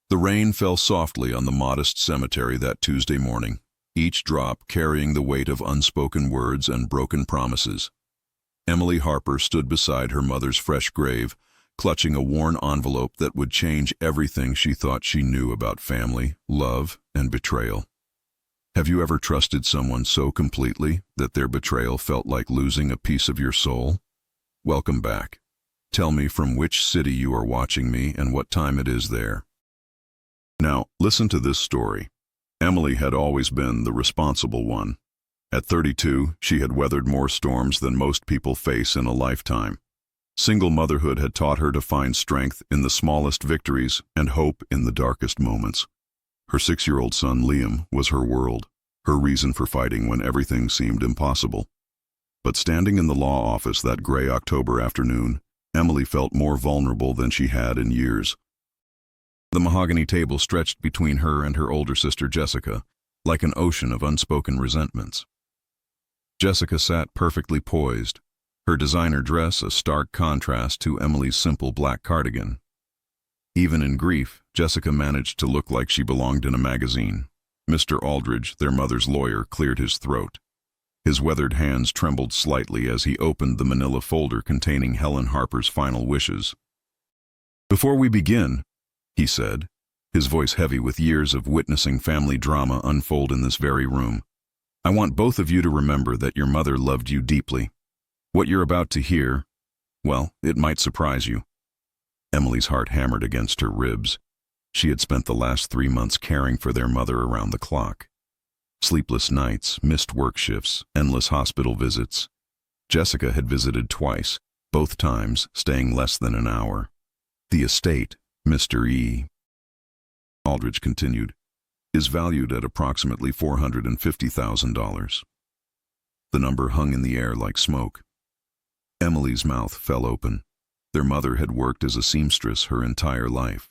The rain fell softly on the modest cemetery that Tuesday morning, each drop carrying the weight of unspoken words and broken promises. Emily Harper stood beside her mother's fresh grave, clutching a worn envelope that would change everything she thought she knew about family, love, and betrayal. Have you ever trusted someone so completely that their betrayal felt like losing a piece of your soul? Welcome back. Tell me from which city you are watching me and what time it is there. Now, listen to this story. Emily had always been the responsible one. At 32, she had weathered more storms than most people face in a lifetime. Single motherhood had taught her to find strength in the smallest victories and hope in the darkest moments. Her 6-year-old son, Liam, was her world, her reason for fighting when everything seemed impossible. But standing in the law office that gray October afternoon, Emily felt more vulnerable than she had in years. The mahogany table stretched between her and her older sister Jessica, like an ocean of unspoken resentments. Jessica sat perfectly poised, her designer dress a stark contrast to Emily's simple black cardigan. Even in grief, Jessica managed to look like she belonged in a magazine. Mr. Aldridge, their mother's lawyer, cleared his throat. His weathered hands trembled slightly as he opened the manila folder containing Helen Harper's final wishes. "Before we begin," he said, his voice heavy with years of witnessing family drama unfold in this very room, "I want both of you to remember that your mother loved you deeply. What you're about to hear, well, it might surprise you." Emily's heart hammered against her ribs. She had spent the last 3 months caring for their mother around the clock. Sleepless nights, missed work shifts, endless hospital visits. Jessica had visited twice, both times staying less than an hour. The estate, Mr. Aldridge continued, is valued at approximately $450,000. The number hung in the air like smoke. Emily's mouth fell open. Their mother had worked as a seamstress her entire life.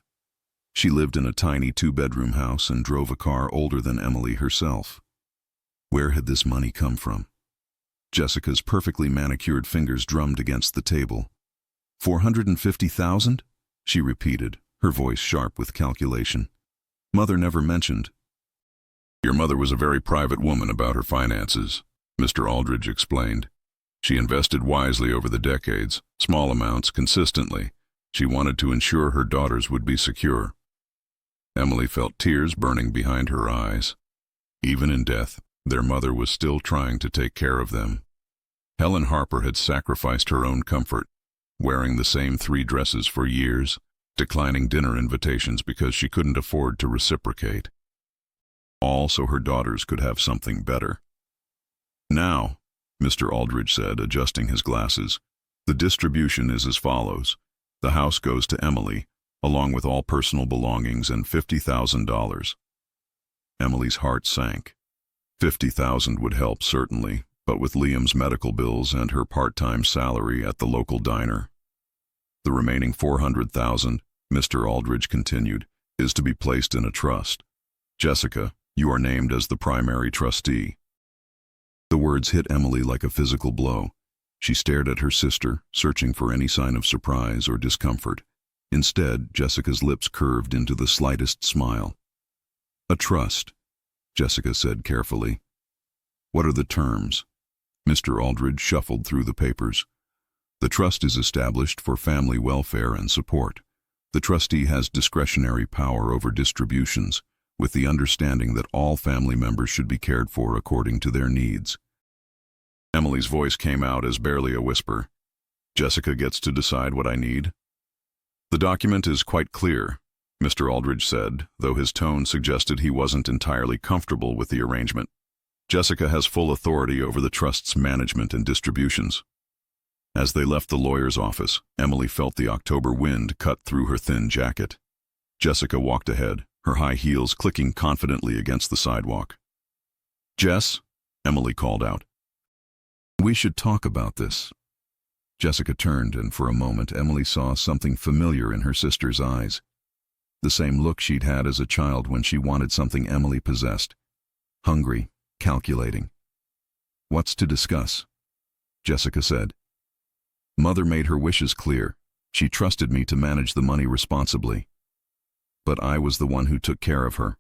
She lived in a tiny 2-bedroom house and drove a car older than Emily herself. Where had this money come from? Jessica's perfectly manicured fingers drummed against the table. $450,000? She repeated, her voice sharp with calculation. Mother never mentioned. "Your mother was a very private woman about her finances," Mr. Aldridge explained. "She invested wisely over the decades, small amounts consistently. She wanted to ensure her daughters would be secure." Emily felt tears burning behind her eyes. Even in death, their mother was still trying to take care of them. Helen Harper had sacrificed her own comfort, wearing the same 3 dresses for years, declining dinner invitations because she couldn't afford to reciprocate. All so her daughters could have something better. "Now," Mr. Aldridge said, adjusting his glasses, "the distribution is as follows. The house goes to Emily, along with all personal belongings and $50,000. Emily's heart sank. $50,000 would help, certainly, but with Liam's medical bills and her part-time salary at the local diner. The remaining $400,000, Mr. Aldridge continued, is to be placed in a trust. Jessica, you are named as the primary trustee." The words hit Emily like a physical blow. She stared at her sister, searching for any sign of surprise or discomfort. Instead, Jessica's lips curved into the slightest smile. "A trust," Jessica said carefully. "What are the terms?" Mr. Aldridge shuffled through the papers. "The trust is established for family welfare and support. The trustee has discretionary power over distributions, with the understanding that all family members should be cared for according to their needs." Emily's voice came out as barely a whisper. "Jessica gets to decide what I need?" "The document is quite clear," Mr. Aldridge said, though his tone suggested he wasn't entirely comfortable with the arrangement. "Jessica has full authority over the trust's management and distributions." As they left the lawyer's office, Emily felt the October wind cut through her thin jacket. Jessica walked ahead, her high heels clicking confidently against the sidewalk. "Jess," Emily called out. "We should talk about this." Jessica turned, and for a moment Emily saw something familiar in her sister's eyes. The same look she'd had as a child when she wanted something Emily possessed. Hungry, calculating. "What's to discuss?" Jessica said. "Mother made her wishes clear. She trusted me to manage the money responsibly." but I was the one who took care of her,"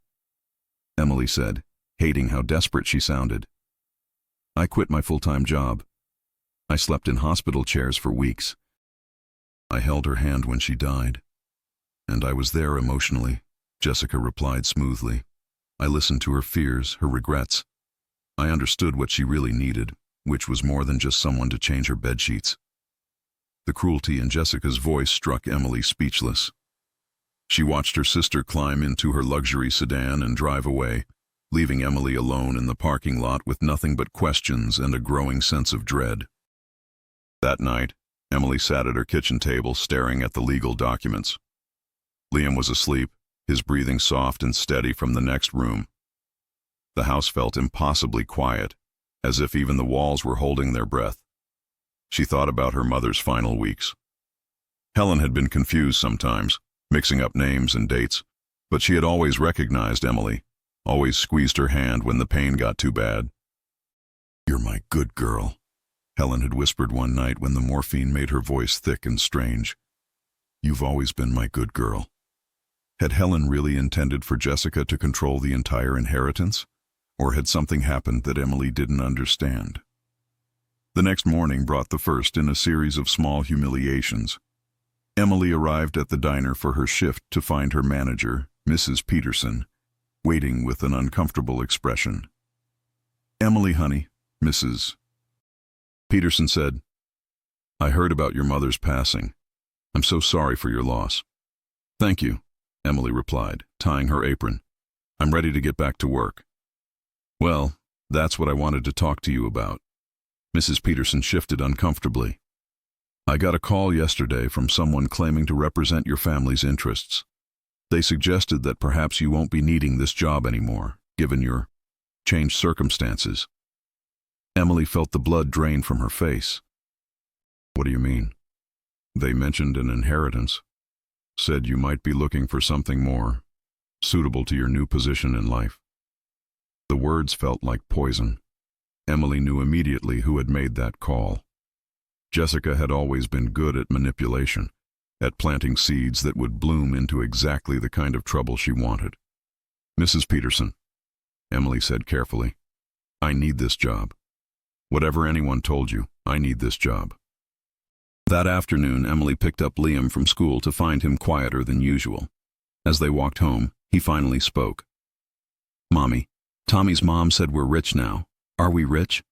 Emily said, hating how desperate she sounded. "I quit my full-time job. I slept in hospital chairs for weeks. I held her hand when she died. And I was there emotionally," Jessica replied smoothly. "I listened to her fears, her regrets. I understood what she really needed, which was more than just someone to change her bedsheets." The cruelty in Jessica's voice struck Emily speechless. She watched her sister climb into her luxury sedan and drive away, leaving Emily alone in the parking lot with nothing but questions and a growing sense of dread. That night, Emily sat at her kitchen table staring at the legal documents. Liam was asleep, his breathing soft and steady from the next room. The house felt impossibly quiet, as if even the walls were holding their breath. She thought about her mother's final weeks. Helen had been confused sometimes, mixing up names and dates, but she had always recognized Emily, always squeezed her hand when the pain got too bad. "You're my good girl," Helen had whispered one night when the morphine made her voice thick and strange. "You've always been my good girl." Had Helen really intended for Jessica to control the entire inheritance, or had something happened that Emily didn't understand? The next morning brought the first in a series of small humiliations. Emily arrived at the diner for her shift to find her manager, Mrs. Peterson, waiting with an uncomfortable expression. "Emily, honey," Mrs. Peterson said, "I heard about your mother's passing. I'm so sorry for your loss." "Thank you," Emily replied, tying her apron. "I'm ready to get back to work." "Well, that's what I wanted to talk to you about." Mrs. Peterson shifted uncomfortably. "I got a call yesterday from someone claiming to represent your family's interests. They suggested that perhaps you won't be needing this job anymore, given your changed circumstances." Emily felt the blood drain from her face. "What do you mean?" "They mentioned an inheritance. Said you might be looking for something more suitable to your new position in life." The words felt like poison. Emily knew immediately who had made that call. Jessica had always been good at manipulation, at planting seeds that would bloom into exactly the kind of trouble she wanted. "Mrs. Peterson," Emily said carefully, "I need this job. Whatever anyone told you, I need this job." That afternoon, Emily picked up Liam from school to find him quieter than usual. As they walked home, he finally spoke. "Mommy, Tommy's mom said we're rich now. Are we rich?"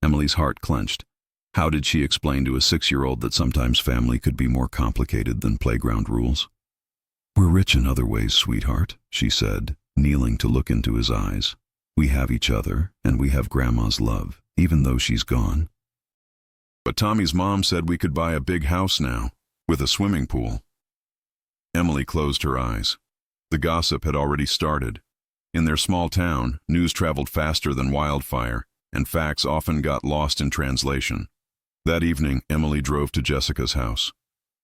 Emily's heart clenched. How did she explain to a 6-year-old that sometimes family could be more complicated than playground rules? "We're rich in other ways, sweetheart," she said, kneeling to look into his eyes. "We have each other, and we have Grandma's love, even though she's gone." "But Tommy's mom said we could buy a big house now, with a swimming pool." Emily closed her eyes. The gossip had already started. In their small town, news traveled faster than wildfire, and facts often got lost in translation. That evening, Emily drove to Jessica's house.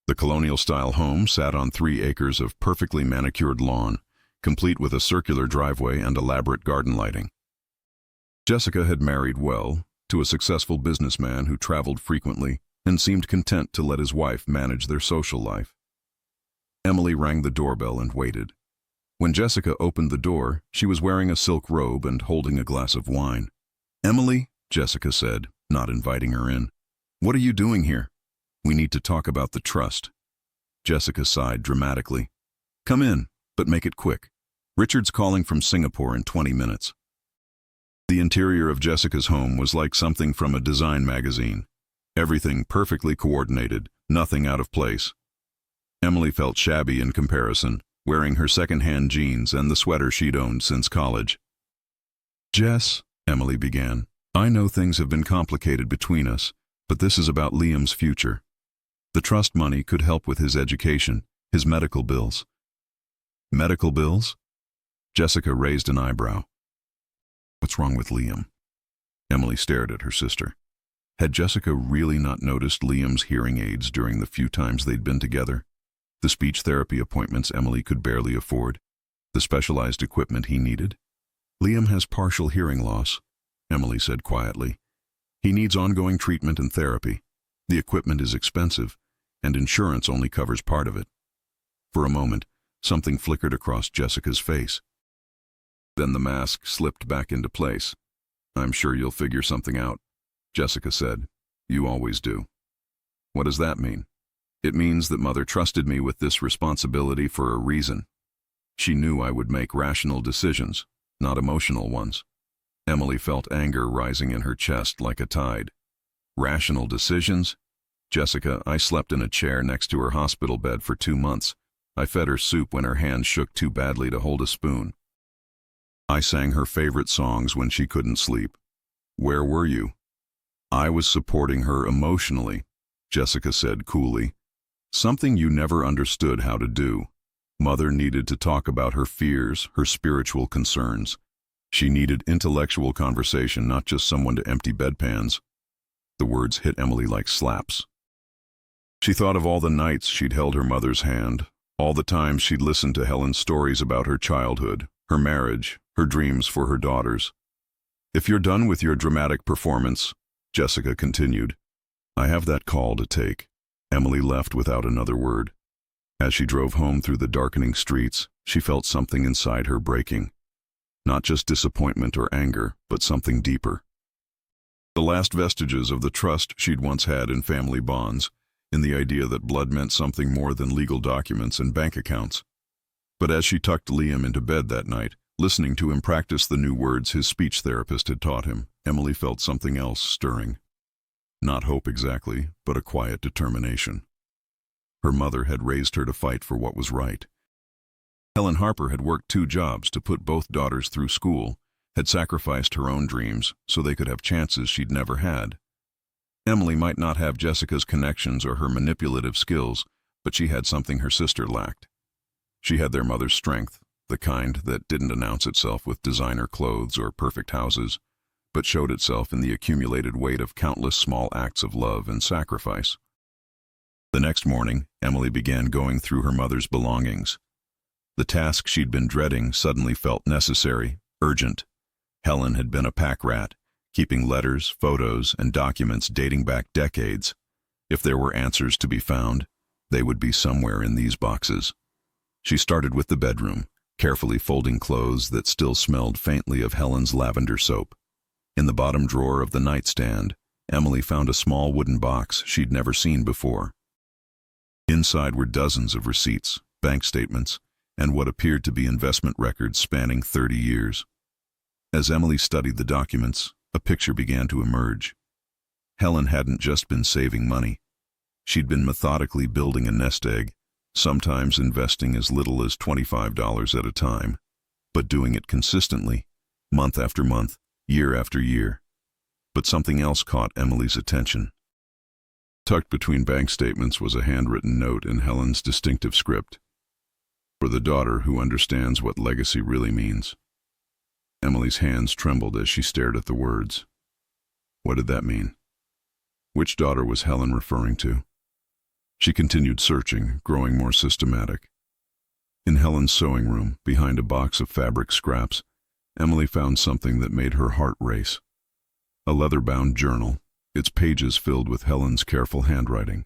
The colonial-style home sat on 3 acres of perfectly manicured lawn, complete with a circular driveway and elaborate garden lighting. Jessica had married well, to a successful businessman who traveled frequently and seemed content to let his wife manage their social life. Emily rang the doorbell and waited. When Jessica opened the door, she was wearing a silk robe and holding a glass of wine. "Emily," Jessica said, not inviting her in, "what are you doing here? We need to talk about the trust." Jessica sighed dramatically. "Come in, but make it quick. Richard's calling from Singapore in 20 minutes. The interior of Jessica's home was like something from a design magazine. Everything perfectly coordinated, nothing out of place. Emily felt shabby in comparison, wearing her second-hand jeans and the sweater she'd owned since college. "Jess," Emily began, "I know things have been complicated between us, but this is about Liam's future. The trust money could help with his education, his medical bills." "Medical bills?" Jessica raised an eyebrow. "What's wrong with Liam?" Emily stared at her sister. Had Jessica really not noticed Liam's hearing aids during the few times they'd been together? The speech therapy appointments Emily could barely afford? The specialized equipment he needed? "Liam has partial hearing loss," Emily said quietly. "He needs ongoing treatment and therapy. The equipment is expensive, and insurance only covers part of it." For a moment, Something flickered across Jessica's face. Then the mask slipped back into place. "I'm sure you'll figure something out," Jessica said. "You always do." "What does that mean?" "It means that Mother trusted me with this responsibility for a reason. She knew I would make rational decisions, not emotional ones." Emily felt anger rising in her chest like a tide. "Rational decisions? Jessica, I slept in a chair next to her hospital bed for 2 months. I fed her soup when her hand shook too badly to hold a spoon. I sang her favorite songs when she couldn't sleep. Where were you?" "I was supporting her emotionally," Jessica said coolly. "Something you never understood how to do. Mother needed to talk about her fears, her spiritual concerns. She needed intellectual conversation, not just someone to empty bedpans." The words hit Emily like slaps. She thought of all the nights she'd held her mother's hand, all the times she'd listened to Helen's stories about her childhood, her marriage, her dreams for her daughters. "If you're done with your dramatic performance," Jessica continued, "I have that call to take." Emily left without another word. As she drove home through the darkening streets, she felt something inside her breaking. Not just disappointment or anger, but something deeper. The last vestiges of the trust she'd once had in family bonds, in the idea that blood meant something more than legal documents and bank accounts. But as she tucked Liam into bed that night, listening to him practice the new words his speech therapist had taught him, Emily felt something else stirring. Not hope exactly, but a quiet determination. Her mother had raised her to fight for what was right. Helen Harper had worked 2 jobs to put both daughters through school, had sacrificed her own dreams so they could have chances she'd never had. Emily might not have Jessica's connections or her manipulative skills, but she had something her sister lacked. She had their mother's strength, the kind that didn't announce itself with designer clothes or perfect houses, but showed itself in the accumulated weight of countless small acts of love and sacrifice. The next morning, Emily began going through her mother's belongings. The task she'd been dreading suddenly felt necessary, urgent. Helen had been a pack rat, keeping letters, photos, and documents dating back decades. If there were answers to be found, they would be somewhere in these boxes. She started with the bedroom, carefully folding clothes that still smelled faintly of Helen's lavender soap. In the bottom drawer of the nightstand, Emily found a small wooden box she'd never seen before. Inside were dozens of receipts, bank statements, and what appeared to be investment records spanning 30 years. As Emily studied the documents, a picture began to emerge. Helen hadn't just been saving money. She'd been methodically building a nest egg, sometimes investing as little as $25 at a time, but doing it consistently, month after month, year after year. But something else caught Emily's attention. Tucked between bank statements was a handwritten note in Helen's distinctive script. "For the daughter who understands what legacy really means." Emily's hands trembled as she stared at the words. What did that mean? Which daughter was Helen referring to? She continued searching, growing more systematic. In Helen's sewing room, behind a box of fabric scraps, Emily found something that made her heart race. A leather-bound journal, its pages filled with Helen's careful handwriting.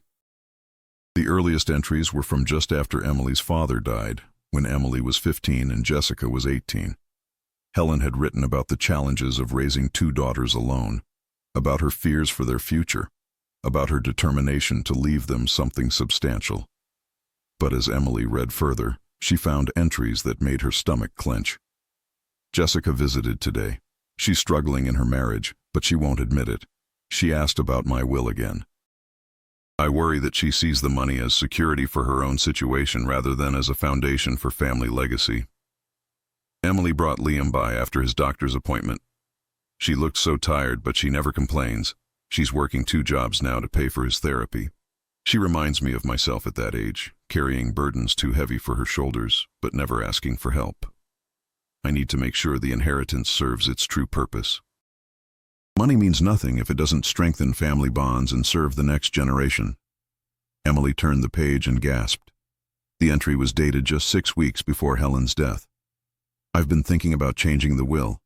The earliest entries were from just after Emily's father died, when Emily was 15 and Jessica was 18. Helen had written about the challenges of raising 2 daughters alone, about her fears for their future, about her determination to leave them something substantial. But as Emily read further, she found entries that made her stomach clench. Jessica visited today. She's struggling in her marriage, but she won't admit it. She asked about my will again. I worry that she sees the money as security for her own situation rather than as a foundation for family legacy. Emily brought Liam by after his doctor's appointment. She looked so tired, but she never complains. She's working 2 jobs now to pay for his therapy. She reminds me of myself at that age, carrying burdens too heavy for her shoulders, but never asking for help. I need to make sure the inheritance serves its true purpose. Money means nothing if it doesn't strengthen family bonds and serve the next generation. Emily turned the page and gasped. The entry was dated just 6 weeks before Helen's death. I've been thinking about changing the will.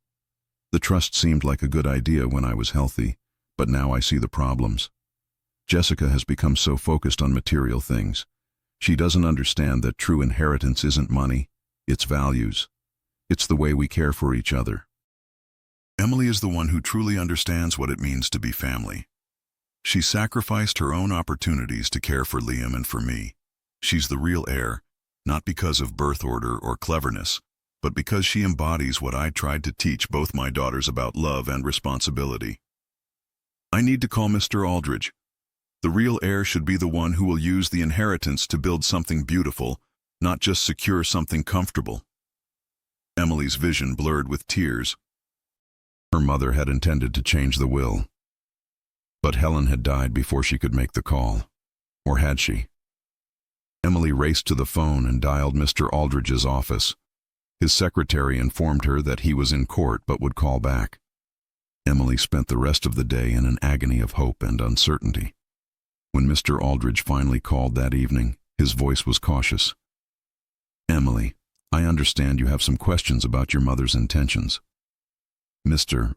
The trust seemed like a good idea when I was healthy, but now I see the problems. Jessica has become so focused on material things. She doesn't understand that true inheritance isn't money, it's values. It's the way we care for each other. Emily is the one who truly understands what it means to be family. She sacrificed her own opportunities to care for Liam and for me. She's the real heir, not because of birth order or cleverness, but because she embodies what I tried to teach both my daughters about love and responsibility. I need to call Mr. Aldridge. The real heir should be the one who will use the inheritance to build something beautiful, not just secure something comfortable. Emily's vision blurred with tears. Her mother had intended to change the will. But Helen had died before she could make the call. Or had she? Emily raced to the phone and dialed Mr. Aldridge's office. His secretary informed her that he was in court but would call back. Emily spent the rest of the day in an agony of hope and uncertainty. When Mr. Aldridge finally called that evening, his voice was cautious. "Emily, I understand you have some questions about your mother's intentions." "Mr.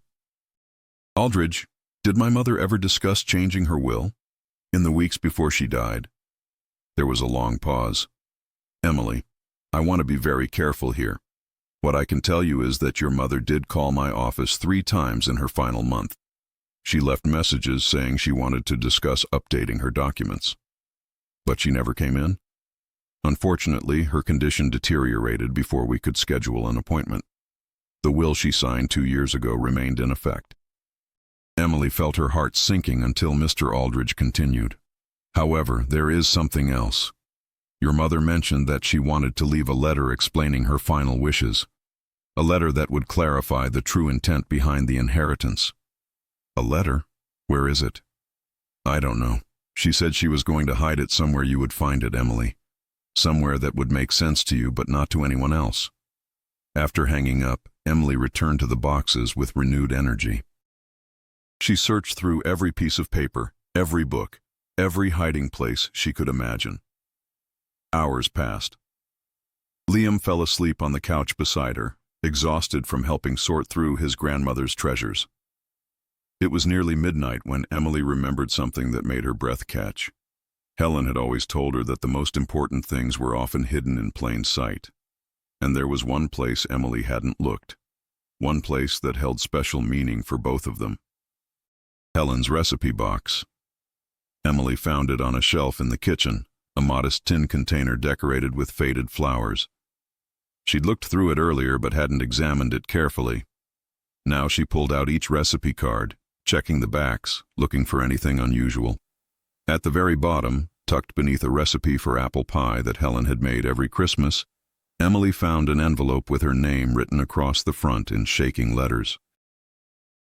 Aldridge, did my mother ever discuss changing her will? In the weeks before she died?" There was a long pause. "Emily, I want to be very careful here. What I can tell you is that your mother did call my office 3 times in her final month. She left messages saying she wanted to discuss updating her documents. But she never came in. Unfortunately, her condition deteriorated before we could schedule an appointment. The will she signed 2 years ago remained in effect." Emily felt her heart sinking until Mr. Aldridge continued. "However, there is something else. Your mother mentioned that she wanted to leave a letter explaining her final wishes. A letter that would clarify the true intent behind the inheritance." "A letter? Where is it?" "I don't know. She said she was going to hide it somewhere you would find it, Emily. Somewhere that would make sense to you but not to anyone else." After hanging up, Emily returned to the boxes with renewed energy. She searched through every piece of paper, every book, every hiding place she could imagine. Hours passed. Liam fell asleep on the couch beside her, exhausted from helping sort through his grandmother's treasures. It was nearly midnight when Emily remembered something that made her breath catch. Helen had always told her that the most important things were often hidden in plain sight. And there was one place Emily hadn't looked. One place that held special meaning for both of them. Helen's recipe box. Emily found it on a shelf in the kitchen, a modest tin container decorated with faded flowers. She'd looked through it earlier but hadn't examined it carefully. Now she pulled out each recipe card, checking the backs, looking for anything unusual. At the very bottom, tucked beneath a recipe for apple pie that Helen had made every Christmas, Emily found an envelope with her name written across the front in shaking letters.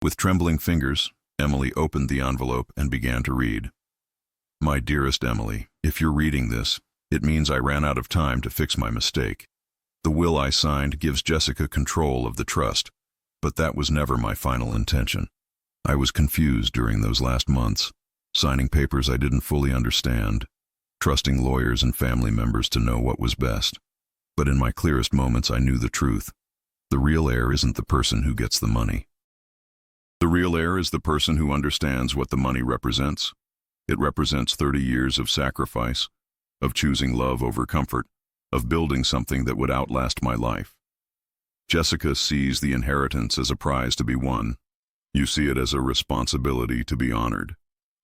With trembling fingers, Emily opened the envelope and began to read. "My dearest Emily, if you're reading this, it means I ran out of time to fix my mistake. The will I signed gives Jessica control of the trust, but that was never my final intention. I was confused during those last months, signing papers I didn't fully understand, trusting lawyers and family members to know what was best. But in my clearest moments I knew the truth. The real heir isn't the person who gets the money. The real heir is the person who understands what the money represents. It represents 30 years of sacrifice, of choosing love over comfort, of building something that would outlast my life. Jessica sees the inheritance as a prize to be won. You see it as a responsibility to be honored.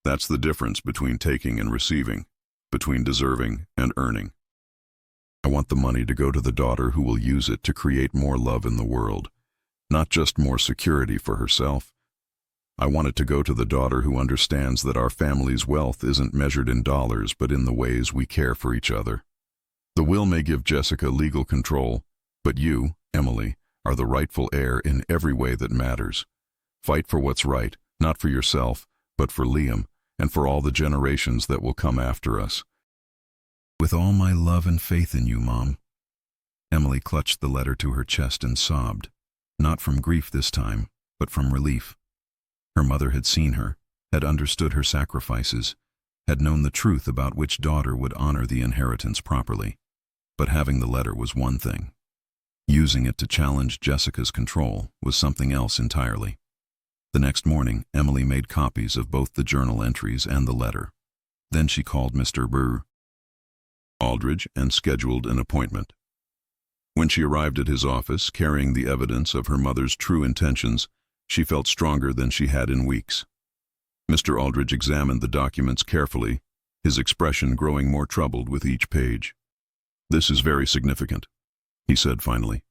That's the difference between taking and receiving, between deserving and earning. I want the money to go to the daughter who will use it to create more love in the world, not just more security for herself. I want it to go to the daughter who understands that our family's wealth isn't measured in dollars but in the ways we care for each other. The will may give Jessica legal control, but you, Emily, are the rightful heir in every way that matters. Fight for what's right, not for yourself, but for Liam and for all the generations that will come after us. With all my love and faith in you, Mom." Emily clutched the letter to her chest and sobbed, not from grief this time, but from relief. Her mother had seen her, had understood her sacrifices, had known the truth about which daughter would honor the inheritance properly. But having the letter was one thing. Using it to challenge Jessica's control was something else entirely. The next morning, Emily made copies of both the journal entries and the letter. Then she called Mr. Burr. Aldridge and scheduled an appointment. When she arrived at his office, carrying the evidence of her mother's true intentions, she felt stronger than she had in weeks. Mr. Aldridge examined the documents carefully, his expression growing more troubled with each page. "This is very significant," he said finally.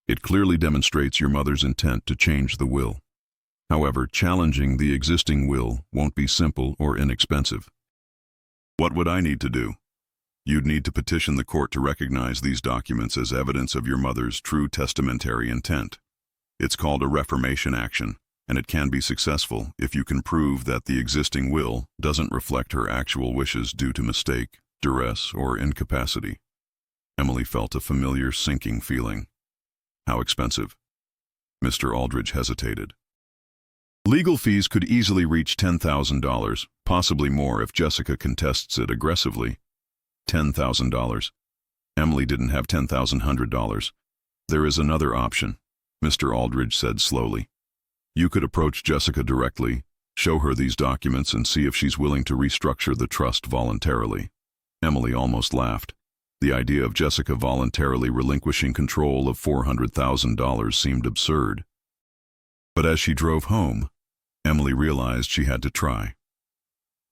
"It clearly demonstrates your mother's intent to change the will. However, challenging the existing will won't be simple or inexpensive." "What would I need to do?" "You'd need to petition the court to recognize these documents as evidence of your mother's true testamentary intent. It's called a reformation action, and it can be successful if you can prove that the existing will doesn't reflect her actual wishes due to mistake, duress, or incapacity." Emily felt a familiar sinking feeling. "How expensive?" Mr. Aldridge hesitated. "Legal fees could easily reach $10,000, possibly more if Jessica contests it aggressively." $10,000. Emily didn't have $10,100. "There is another option," Mr. Aldridge said slowly. "You could approach Jessica directly, show her these documents, and see if she's willing to restructure the trust voluntarily." Emily almost laughed. The idea of Jessica voluntarily relinquishing control of $400,000 seemed absurd. But as she drove home, Emily realized she had to try.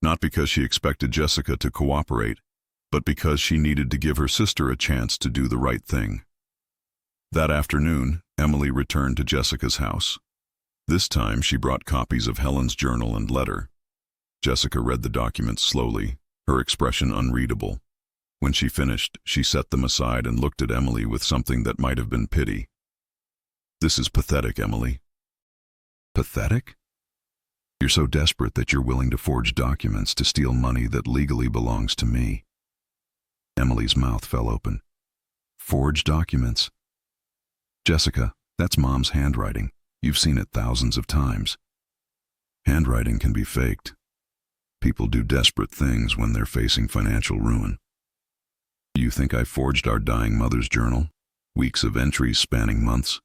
Not because she expected Jessica to cooperate, but because she needed to give her sister a chance to do the right thing. That afternoon, Emily returned to Jessica's house. This time she brought copies of Helen's journal and letter. Jessica read the documents slowly, her expression unreadable. When she finished, she set them aside and looked at Emily with something that might have been pity. "This is pathetic, Emily." "Pathetic? You're so desperate that you're willing to forge documents to steal money that legally belongs to me." Emily's mouth fell open. "Forge documents? Jessica, that's Mom's handwriting. You've seen it thousands of times. Handwriting can be faked. People do desperate things when they're facing financial ruin. Do you think I forged our dying mother's journal? Weeks of entries spanning months?"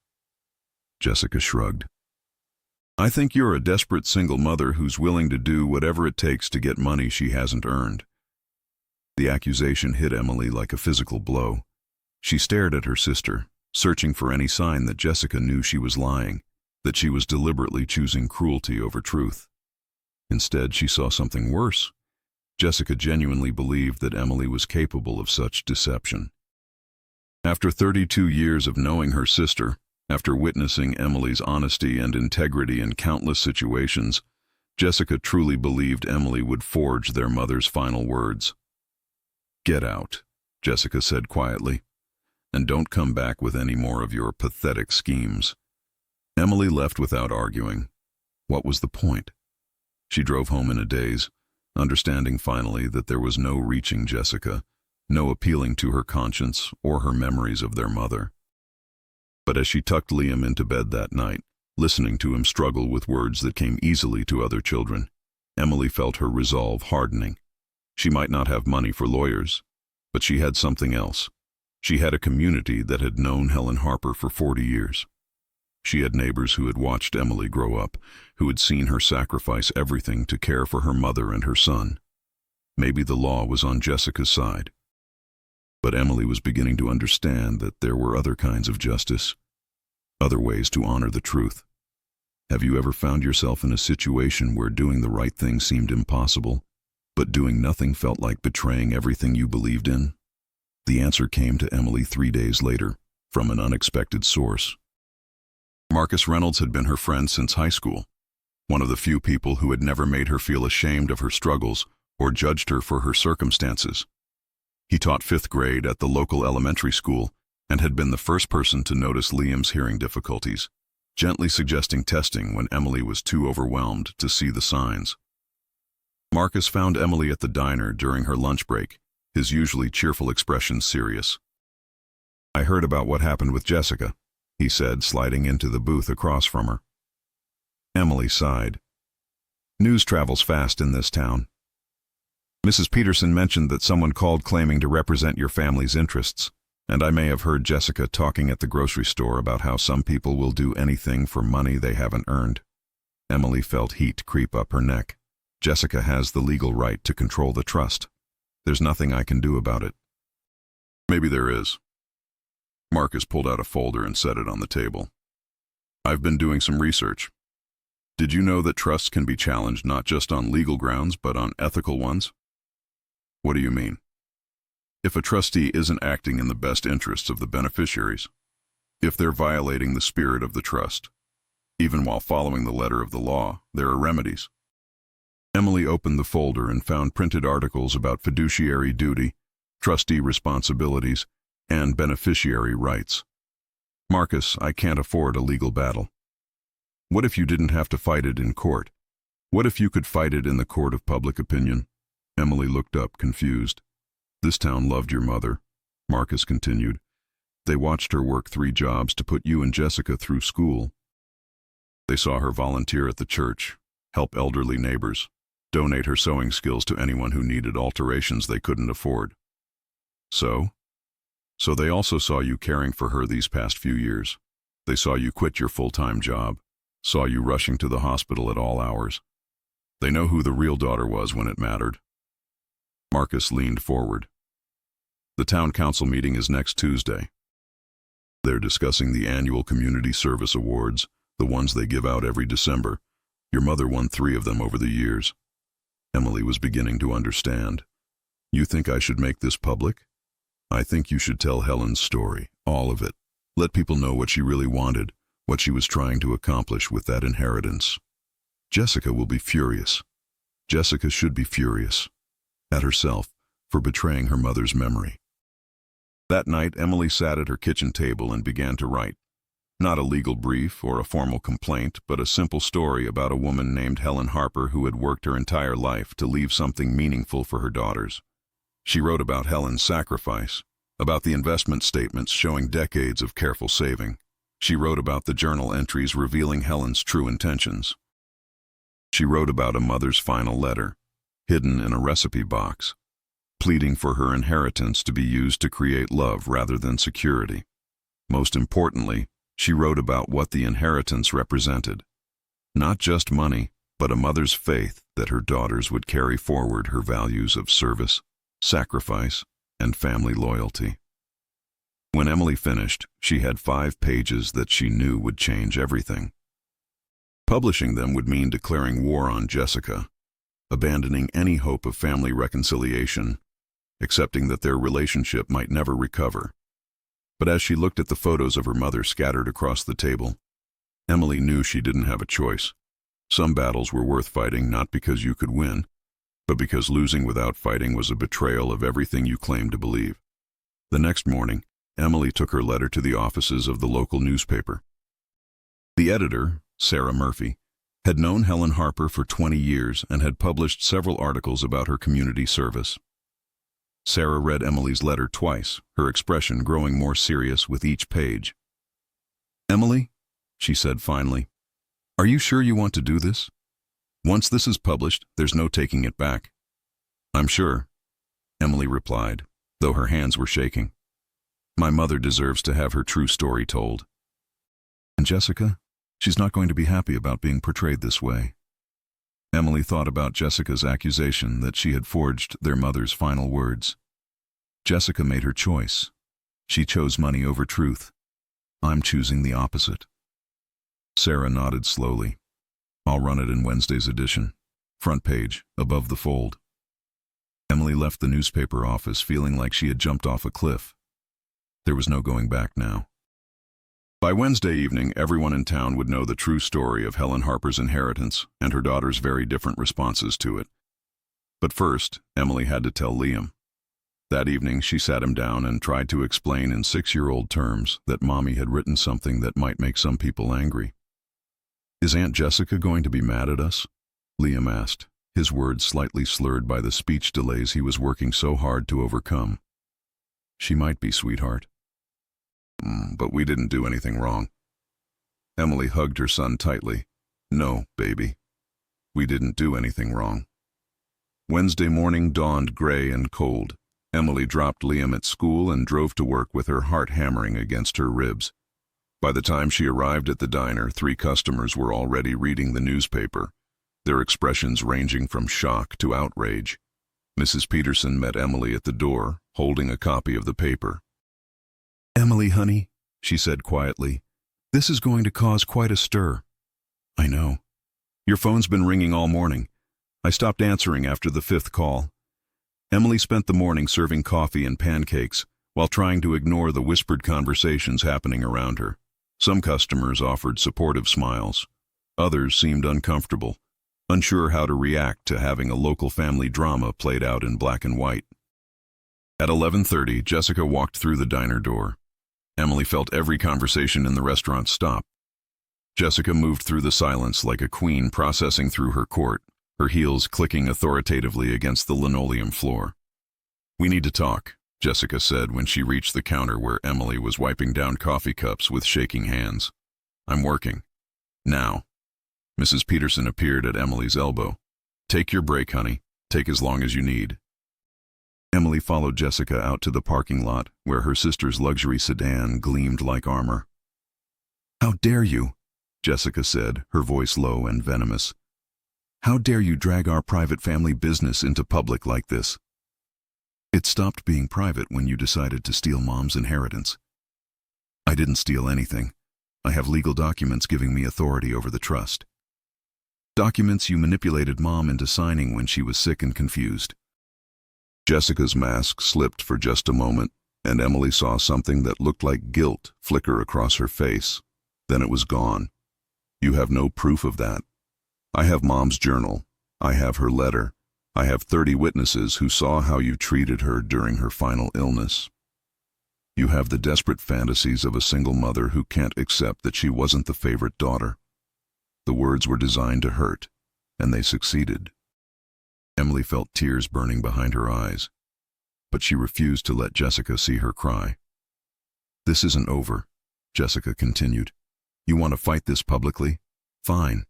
Jessica shrugged. "I think you're a desperate single mother who's willing to do whatever it takes to get money she hasn't earned." The accusation hit Emily like a physical blow. She stared at her sister, searching for any sign that Jessica knew she was lying, that she was deliberately choosing cruelty over truth. Instead, she saw something worse. Jessica genuinely believed that Emily was capable of such deception. After 32 years of knowing her sister, after witnessing Emily's honesty and integrity in countless situations, Jessica truly believed Emily would forge their mother's final words. "Get out," Jessica said quietly, "and don't come back with any more of your pathetic schemes." Emily left without arguing. What was the point? She drove home in a daze, understanding finally that there was no reaching Jessica, no appealing to her conscience or her memories of their mother. But as she tucked Liam into bed that night, listening to him struggle with words that came easily to other children, Emily felt her resolve hardening. She might not have money for lawyers, but she had something else. She had a community that had known Helen Harper for 40 years. She had neighbors who had watched Emily grow up, who had seen her sacrifice everything to care for her mother and her son. Maybe the law was on Jessica's side. But Emily was beginning to understand that there were other kinds of justice, other ways to honor the truth. Have you ever found yourself in a situation where doing the right thing seemed impossible, but doing nothing felt like betraying everything you believed in? The answer came to Emily 3 days later, from an unexpected source. Marcus Reynolds had been her friend since high school, one of the few people who had never made her feel ashamed of her struggles or judged her for her circumstances. He taught 5th grade at the local elementary school and had been the first person to notice Liam's hearing difficulties, gently suggesting testing when Emily was too overwhelmed to see the signs. Marcus found Emily at the diner during her lunch break, his usually cheerful expression serious. "I heard about what happened with Jessica," he said, sliding into the booth across from her. Emily sighed. "News travels fast in this town. Mrs. Peterson mentioned that someone called claiming to represent your family's interests, and I may have heard Jessica talking at the grocery store about how some people will do anything for money they haven't earned." Emily felt heat creep up her neck. Jessica has the legal right to control the trust. There's nothing I can do about it. Maybe there is. Marcus pulled out a folder and set it on the table. I've been doing some research. Did you know that trusts can be challenged not just on legal grounds, but on ethical ones? What do you mean? If a trustee isn't acting in the best interests of the beneficiaries, if they're violating the spirit of the trust, even while following the letter of the law, there are remedies. Emily opened the folder and found printed articles about fiduciary duty, trustee responsibilities, and beneficiary rights. Marcus, I can't afford a legal battle. What if you didn't have to fight it in court? What if you could fight it in the court of public opinion? Emily looked up, confused. This town loved your mother, Marcus continued. They watched her work 3 jobs to put you and Jessica through school. They saw her volunteer at the church, help elderly neighbors, donate her sewing skills to anyone who needed alterations they couldn't afford. So they also saw you caring for her these past few years. They saw you quit your full-time job, saw you rushing to the hospital at all hours. They know who the real daughter was when it mattered. Marcus leaned forward. The town council meeting is next Tuesday. They're discussing the annual community service awards, the ones they give out every December. Your mother won 3 of them over the years. Emily was beginning to understand. You think I should make this public? I think you should tell Helen's story, all of it. Let people know what she really wanted, what she was trying to accomplish with that inheritance. Jessica will be furious. Jessica should be furious at herself for betraying her mother's memory. That night, Emily sat at her kitchen table and began to write. Not a legal brief or a formal complaint, but a simple story about a woman named Helen Harper who had worked her entire life to leave something meaningful for her daughters. She wrote about Helen's sacrifice, about the investment statements showing decades of careful saving. She wrote about the journal entries revealing Helen's true intentions. She wrote about a mother's final letter, hidden in a recipe box, pleading for her inheritance to be used to create love rather than security. Most importantly, she wrote about what the inheritance represented. Not just money, but a mother's faith that her daughters would carry forward her values of service, sacrifice, and family loyalty. When Emily finished, she had 5 pages that she knew would change everything. Publishing them would mean declaring war on Jessica, abandoning any hope of family reconciliation, accepting that their relationship might never recover. But as she looked at the photos of her mother scattered across the table, Emily knew she didn't have a choice. Some battles were worth fighting not because you could win, but because losing without fighting was a betrayal of everything you claimed to believe. The next morning, Emily took her letter to the offices of the local newspaper. The editor, Sarah Murphy, had known Helen Harper for 20 years and had published several articles about her community service. Sarah read Emily's letter twice, her expression growing more serious with each page. "Emily," she said finally, "are you sure you want to do this? Once this is published, there's no taking it back." "I'm sure," Emily replied, though her hands were shaking. "My mother deserves to have her true story told. And Jessica? She's not going to be happy about being portrayed this way." Emily thought about Jessica's accusation that she had forged their mother's final words. Jessica made her choice. She chose money over truth. I'm choosing the opposite. Sarah nodded slowly. "I'll run it in Wednesday's edition. Front page, above the fold." Emily left the newspaper office feeling like she had jumped off a cliff. There was no going back now. By Wednesday evening, everyone in town would know the true story of Helen Harper's inheritance and her daughter's very different responses to it. But first, Emily had to tell Liam. That evening, she sat him down and tried to explain in 6-year-old terms that Mommy had written something that might make some people angry. "Is Aunt Jessica going to be mad at us?" Liam asked, his words slightly slurred by the speech delays he was working so hard to overcome. "She might be, sweetheart. But we didn't do anything wrong." Emily hugged her son tightly. "No, baby. We didn't do anything wrong." Wednesday morning dawned gray and cold. Emily dropped Liam at school and drove to work with her heart hammering against her ribs. By the time she arrived at the diner, 3 customers were already reading the newspaper, their expressions ranging from shock to outrage. Mrs. Peterson met Emily at the door, holding a copy of the paper. "Emily, honey," she said quietly, "this is going to cause quite a stir." "I know. Your phone's been ringing all morning. I stopped answering after the 5th call." Emily spent the morning serving coffee and pancakes while trying to ignore the whispered conversations happening around her. Some customers offered supportive smiles. Others seemed uncomfortable, unsure how to react to having a local family drama played out in black and white. At 11:30, Jessica walked through the diner door. Emily felt every conversation in the restaurant stop. Jessica moved through the silence like a queen processing through her court, her heels clicking authoritatively against the linoleum floor. "We need to talk," Jessica said when she reached the counter where Emily was wiping down coffee cups with shaking hands. "I'm working. Now." Mrs. Peterson appeared at Emily's elbow. "Take your break, honey. Take as long as you need." Emily followed Jessica out to the parking lot where her sister's luxury sedan gleamed like armor. "How dare you?" Jessica said, her voice low and venomous. "How dare you drag our private family business into public like this?" "It stopped being private when you decided to steal Mom's inheritance." "I didn't steal anything. I have legal documents giving me authority over the trust." "Documents you manipulated Mom into signing when she was sick and confused." Jessica's mask slipped for just a moment, and Emily saw something that looked like guilt flicker across her face. Then it was gone. "You have no proof of that. I have Mom's journal. I have her letter. I have 30 witnesses who saw how you treated her during her final illness. You have the desperate fantasies of a single mother who can't accept that she wasn't the favorite daughter." The words were designed to hurt, and they succeeded. Emily felt tears burning behind her eyes, but she refused to let Jessica see her cry. "This isn't over," Jessica continued. "You want to fight this publicly? Fine.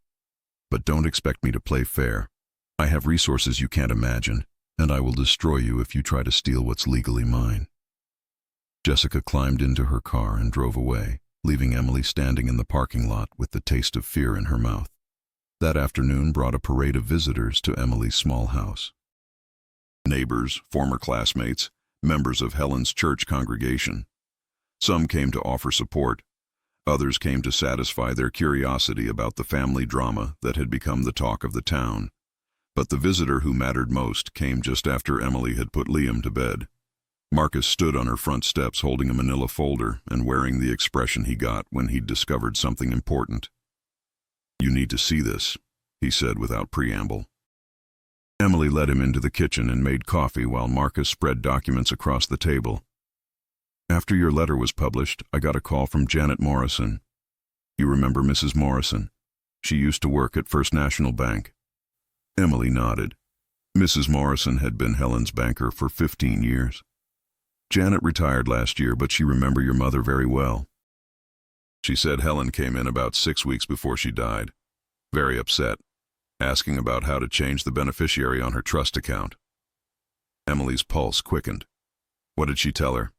But don't expect me to play fair. I have resources you can't imagine, and I will destroy you if you try to steal what's legally mine." Jessica climbed into her car and drove away, leaving Emily standing in the parking lot with the taste of fear in her mouth. That afternoon brought a parade of visitors to Emily's small house. Neighbors, former classmates, members of Helen's church congregation. Some came to offer support. Others came to satisfy their curiosity about the family drama that had become the talk of the town. But the visitor who mattered most came just after Emily had put Liam to bed. Marcus stood on her front steps holding a manila folder and wearing the expression he got when he'd discovered something important. "You need to see this," he said without preamble. Emily led him into the kitchen and made coffee while Marcus spread documents across the table. "After your letter was published, I got a call from Janet Morrison. You remember Mrs. Morrison? She used to work at First National Bank." Emily nodded. Mrs. Morrison had been Helen's banker for 15 years. "Janet retired last year, but she remembered your mother very well. She said Helen came in about 6 weeks before she died, very upset, asking about how to change the beneficiary on her trust account." Emily's pulse quickened. What did she tell her?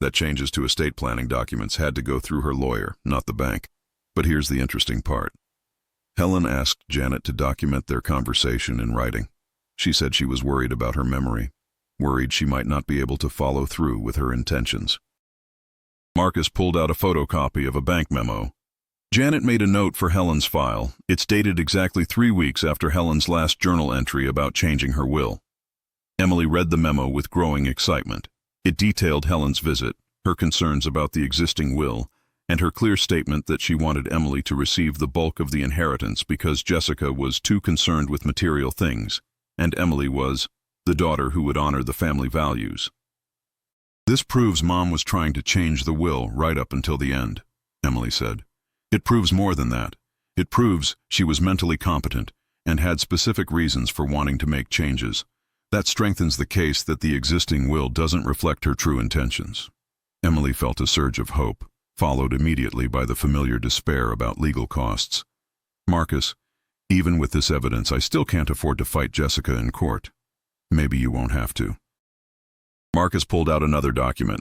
That changes to estate planning documents had to go through her lawyer, not the bank. But here's the interesting part. Helen asked Janet to document their conversation in writing. She said she was worried about her memory, worried she might not be able to follow through with her intentions. Marcus pulled out a photocopy of a bank memo. Janet made a note for Helen's file. It's dated exactly 3 weeks after Helen's last journal entry about changing her will. Emily read the memo with growing excitement. It detailed Helen's visit, her concerns about the existing will, and her clear statement that she wanted Emily to receive the bulk of the inheritance because Jessica was too concerned with material things, and Emily was the daughter who would honor the family values. "This proves Mom was trying to change the will right up until the end," Emily said. "It proves more than that. It proves she was mentally competent and had specific reasons for wanting to make changes. That strengthens the case that the existing will doesn't reflect her true intentions." Emily felt a surge of hope, followed immediately by the familiar despair about legal costs. "Marcus, even with this evidence, I still can't afford to fight Jessica in court. Maybe you won't have to." Marcus pulled out another document.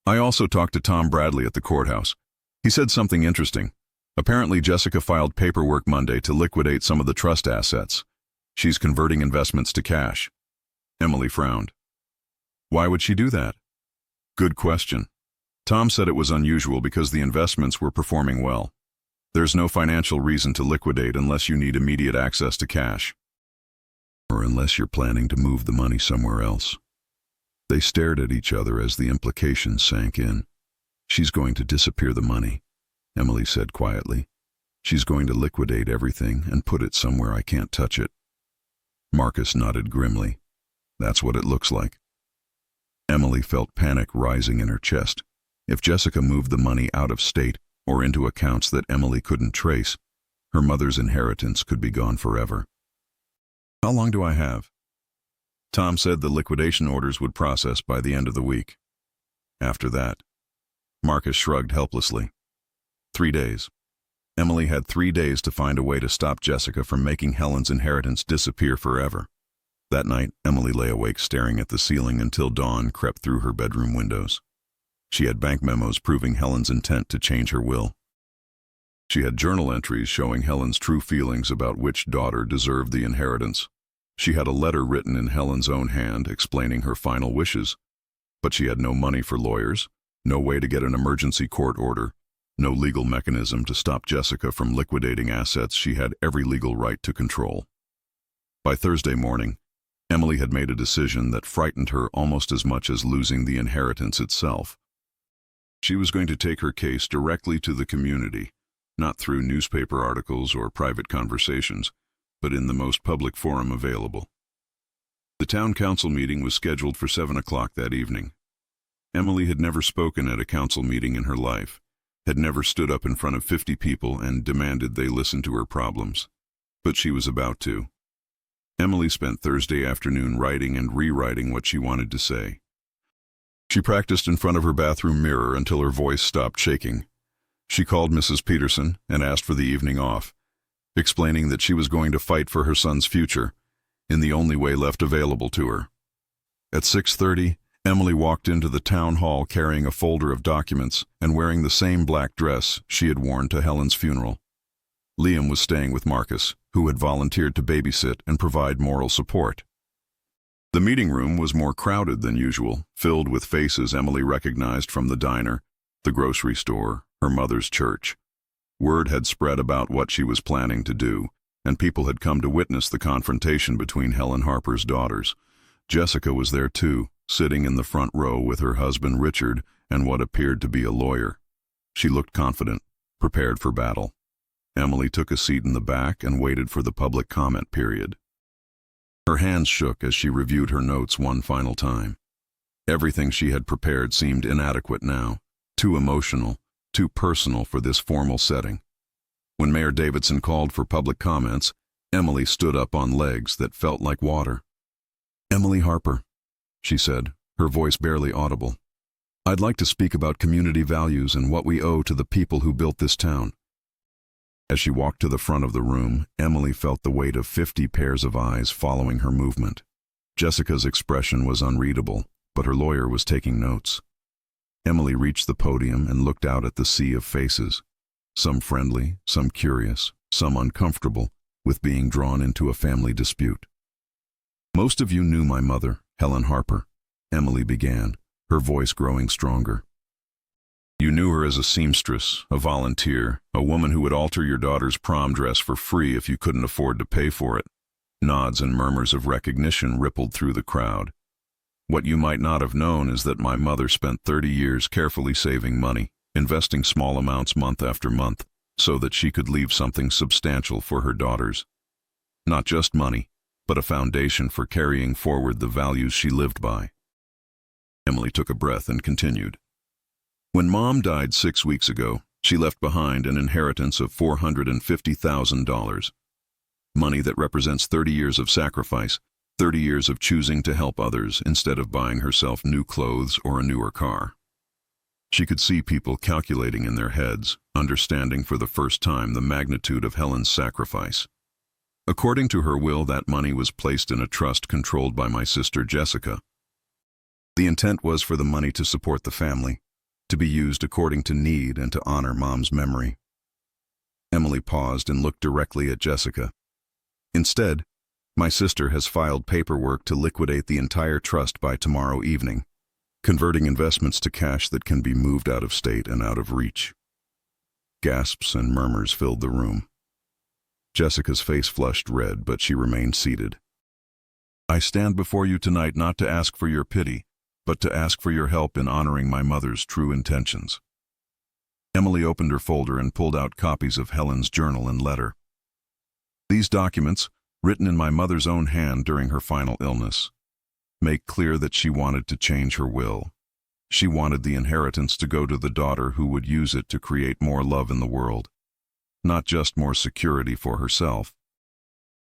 "I also talked to Tom Bradley at the courthouse. He said something interesting. Apparently Jessica filed paperwork Monday to liquidate some of the trust assets. She's converting investments to cash." Emily frowned. Why would she do that? Good question. Tom said it was unusual because the investments were performing well. There's no financial reason to liquidate unless you need immediate access to cash. Or unless you're planning to move the money somewhere else. They stared at each other as the implications sank in. She's going to disappear the money, Emily said quietly. She's going to liquidate everything and put it somewhere I can't touch it. Marcus nodded grimly. That's what it looks like. Emily felt panic rising in her chest. If Jessica moved the money out of state or into accounts that Emily couldn't trace, her mother's inheritance could be gone forever. How long do I have? Tom said the liquidation orders would process by the end of the week. After that, Marcus shrugged helplessly. 3 days. Emily had 3 days to find a way to stop Jessica from making Helen's inheritance disappear forever. That night, Emily lay awake staring at the ceiling until dawn crept through her bedroom windows. She had bank memos proving Helen's intent to change her will. She had journal entries showing Helen's true feelings about which daughter deserved the inheritance. She had a letter written in Helen's own hand explaining her final wishes. But she had no money for lawyers, no way to get an emergency court order, no legal mechanism to stop Jessica from liquidating assets she had every legal right to control. By Thursday morning, Emily had made a decision that frightened her almost as much as losing the inheritance itself. She was going to take her case directly to the community, not through newspaper articles or private conversations, but in the most public forum available. The town council meeting was scheduled for 7 o'clock that evening. Emily had never spoken at a council meeting in her life, had never stood up in front of 50 people and demanded they listen to her problems. But she was about to. Emily spent Thursday afternoon writing and rewriting what she wanted to say. She practiced in front of her bathroom mirror until her voice stopped shaking. She called Mrs. Peterson and asked for the evening off, explaining that she was going to fight for her son's future in the only way left available to her. At 6:30, Emily walked into the town hall carrying a folder of documents and wearing the same black dress she had worn to Helen's funeral. Liam was staying with Marcus, who had volunteered to babysit and provide moral support. The meeting room was more crowded than usual, filled with faces Emily recognized from the diner, the grocery store, her mother's church. Word had spread about what she was planning to do, and people had come to witness the confrontation between Helen Harper's daughters. Jessica was there too, sitting in the front row with her husband Richard and what appeared to be a lawyer. She looked confident, prepared for battle. Emily took a seat in the back and waited for the public comment period. Her hands shook as she reviewed her notes one final time. Everything she had prepared seemed inadequate now, too emotional, too personal for this formal setting. When Mayor Davidson called for public comments, Emily stood up on legs that felt like water. "Emily Harper," she said, her voice barely audible. "I'd like to speak about community values and what we owe to the people who built this town." As she walked to the front of the room, Emily felt the weight of 50 pairs of eyes following her movement. Jessica's expression was unreadable, but her lawyer was taking notes. Emily reached the podium and looked out at the sea of faces, some friendly, some curious, some uncomfortable with being drawn into a family dispute. "Most of you knew my mother, Helen Harper," Emily began, her voice growing stronger. "You knew her as a seamstress, a volunteer, a woman who would alter your daughter's prom dress for free if you couldn't afford to pay for it." Nods and murmurs of recognition rippled through the crowd. "What you might not have known is that my mother spent 30 years carefully saving money, investing small amounts month after month, so that she could leave something substantial for her daughters. Not just money, but a foundation for carrying forward the values she lived by." Emily took a breath and continued. "When Mom died 6 weeks ago, she left behind an inheritance of $450,000. Money that represents 30 years of sacrifice, 30 years of choosing to help others instead of buying herself new clothes or a newer car." She could see people calculating in their heads, understanding for the first time the magnitude of Helen's sacrifice. "According to her will, that money was placed in a trust controlled by my sister Jessica. The intent was for the money to support the family, to be used according to need and to honor Mom's memory." Emily paused and looked directly at Jessica. Instead, My sister has filed paperwork to liquidate the entire trust by tomorrow evening, converting investments to cash that can be moved out of state and out of reach. Gasps and murmurs filled the room. Jessica's face flushed red, but she remained seated. I stand before you tonight not to ask for your pity, but to ask for your help in honoring my mother's true intentions. Emily opened her folder and pulled out copies of Helen's journal and letter. These documents, written in my mother's own hand during her final illness, make clear that she wanted to change her will. She wanted the inheritance to go to the daughter who would use it to create more love in the world, not just more security for herself.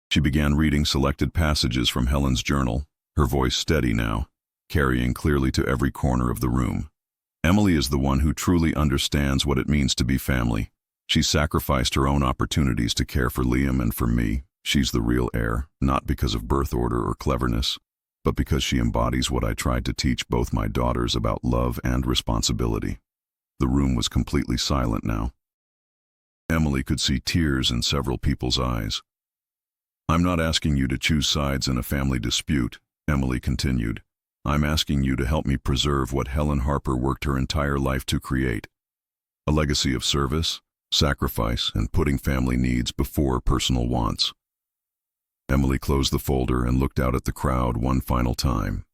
She began reading selected passages from Helen's journal, her voice steady now, carrying clearly to every corner of the room. Emily is the one who truly understands what it means to be family. She sacrificed her own opportunities to care for Liam and for me. She's the real heir, not because of birth order or cleverness, but because she embodies what I tried to teach both my daughters about love and responsibility. The room was completely silent now. Emily could see tears in several people's eyes. I'm not asking you to choose sides in a family dispute, Emily continued. I'm asking you to help me preserve what Helen Harper worked her entire life to create. A legacy of service, sacrifice, and putting family needs before personal wants. Emily closed the folder and looked out at the crowd one final time.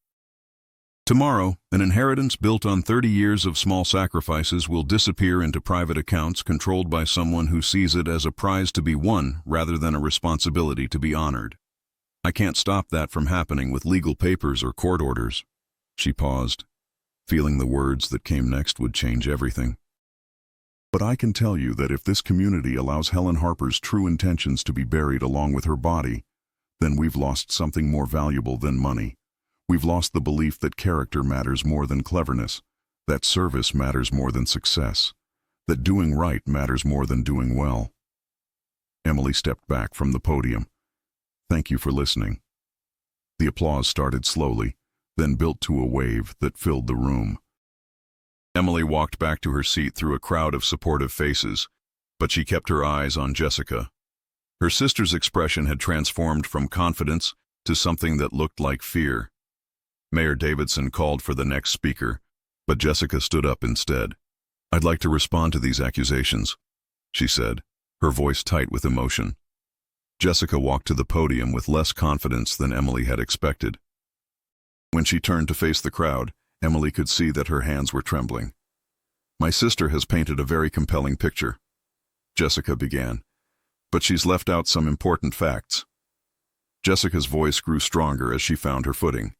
Tomorrow, an inheritance built on 30 years of small sacrifices will disappear into private accounts controlled by someone who sees it as a prize to be won rather than a responsibility to be honored. I can't stop that from happening with legal papers or court orders. She paused, feeling the words that came next would change everything. But I can tell you that if this community allows Helen Harper's true intentions to be buried along with her body, then we've lost something more valuable than money. We've lost the belief that character matters more than cleverness, that service matters more than success, that doing right matters more than doing well. Emily stepped back from the podium. Thank you for listening. The applause started slowly, then built to a wave that filled the room. Emily walked back to her seat through a crowd of supportive faces, but she kept her eyes on Jessica. Her sister's expression had transformed from confidence to something that looked like fear. Mayor Davidson called for the next speaker, but Jessica stood up instead. I'd like to respond to these accusations, she said, her voice tight with emotion. Jessica walked to the podium with less confidence than Emily had expected. When she turned to face the crowd, Emily could see that her hands were trembling. My sister has painted a very compelling picture, Jessica began, but she's left out some important facts. Jessica's voice grew stronger as she found her footing.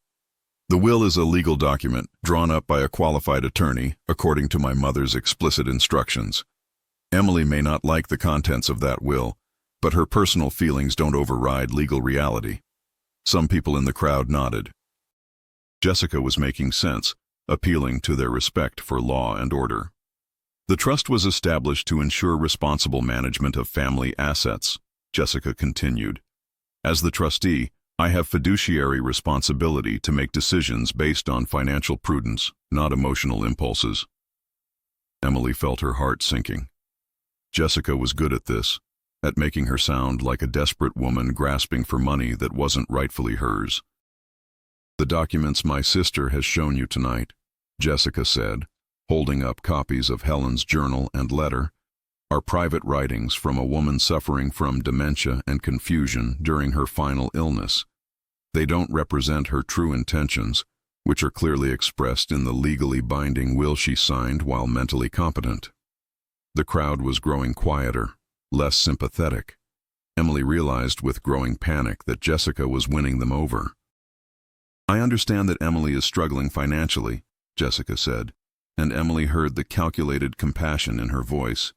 The will is a legal document drawn up by a qualified attorney, according to my mother's explicit instructions. Emily may not like the contents of that will, but her personal feelings don't override legal reality. Some people in the crowd nodded. Jessica was making sense, appealing to their respect for law and order. The trust was established to ensure responsible management of family assets, Jessica continued. As the trustee, I have fiduciary responsibility to make decisions based on financial prudence, not emotional impulses. Emily felt her heart sinking. Jessica was good at this, at making her sound like a desperate woman grasping for money that wasn't rightfully hers. The documents my sister has shown you tonight, Jessica said, holding up copies of Helen's journal and letter, are private writings from a woman suffering from dementia and confusion during her final illness. They don't represent her true intentions, which are clearly expressed in the legally binding will she signed while mentally competent. The crowd was growing quieter, less sympathetic. Emily realized with growing panic that Jessica was winning them over. I understand that Emily is struggling financially, Jessica said, and Emily heard the calculated compassion in her voice.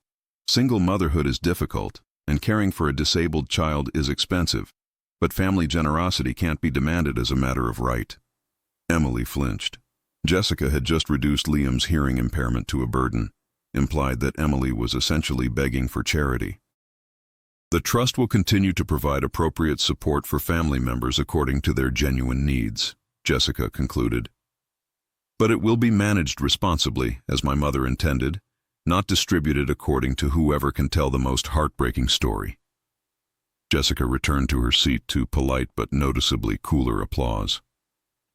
Single motherhood is difficult, and caring for a disabled child is expensive, but family generosity can't be demanded as a matter of right. Emily flinched. Jessica had just reduced Liam's hearing impairment to a burden, implied that Emily was essentially begging for charity. The trust will continue to provide appropriate support for family members according to their genuine needs, Jessica concluded. But it will be managed responsibly, as my mother intended, not distributed according to whoever can tell the most heartbreaking story. Jessica returned to her seat to polite but noticeably cooler applause.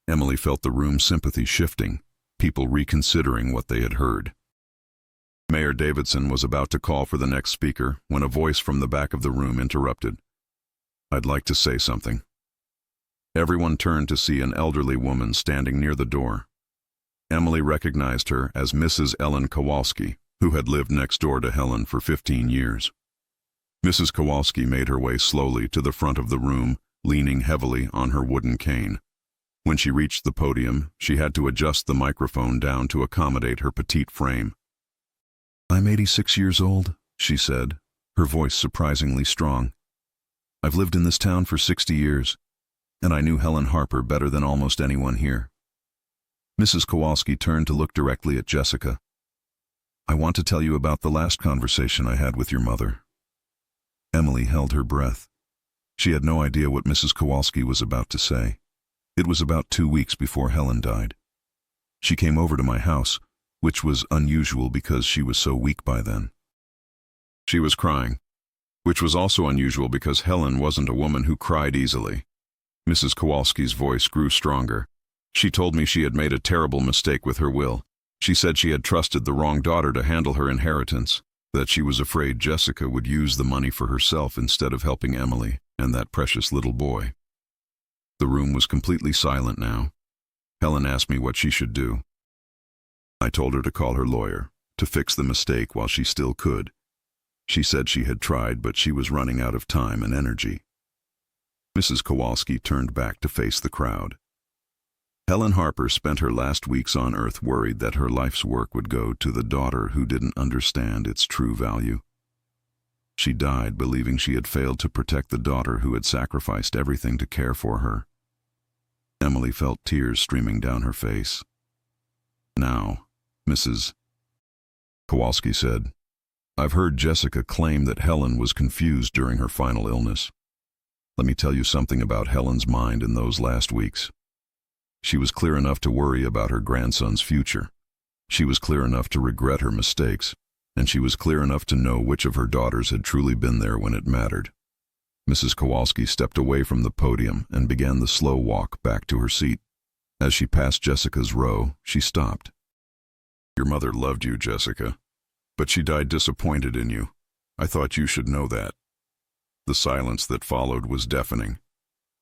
Emily felt the room's sympathy shifting, people reconsidering what they had heard. Mayor Davidson was about to call for the next speaker when a voice from the back of the room interrupted. "I'd like to say something." Everyone turned to see an elderly woman standing near the door. Emily recognized her as Mrs. Ellen Kowalski, who had lived next door to Helen for 15 years. Mrs. Kowalski made her way slowly to the front of the room, leaning heavily on her wooden cane. When she reached the podium, she had to adjust the microphone down to accommodate her petite frame. "I'm 86 years old," she said, her voice surprisingly strong. "I've lived in this town for 60 years, and I knew Helen Harper better than almost anyone here." Mrs. Kowalski turned to look directly at Jessica. "I want to tell you about the last conversation I had with your mother." Emily held her breath. She had no idea what Mrs. Kowalski was about to say. It was about 2 weeks before Helen died. She came over to my house, which was unusual because she was so weak by then. She was crying, which was also unusual because Helen wasn't a woman who cried easily. Mrs. Kowalski's voice grew stronger. "She told me she had made a terrible mistake with her will. She said she had trusted the wrong daughter to handle her inheritance, that she was afraid Jessica would use the money for herself instead of helping Emily and that precious little boy." The room was completely silent now. Helen asked me what she should do. I told her to call her lawyer, to fix the mistake while she still could. She said she had tried, but she was running out of time and energy. Mrs. Kowalski turned back to face the crowd. Helen Harper spent her last weeks on Earth worried that her life's work would go to the daughter who didn't understand its true value. She died believing she had failed to protect the daughter who had sacrificed everything to care for her. Emily felt tears streaming down her face. "Now, Mrs. Kowalski said, I've heard Jessica claim that Helen was confused during her final illness. Let me tell you something about Helen's mind in those last weeks. She was clear enough to worry about her grandson's future. She was clear enough to regret her mistakes, and she was clear enough to know which of her daughters had truly been there when it mattered." Mrs. Kowalski stepped away from the podium and began the slow walk back to her seat. As she passed Jessica's row, she stopped. "Your mother loved you, Jessica, but she died disappointed in you. I thought you should know that." The silence that followed was deafening.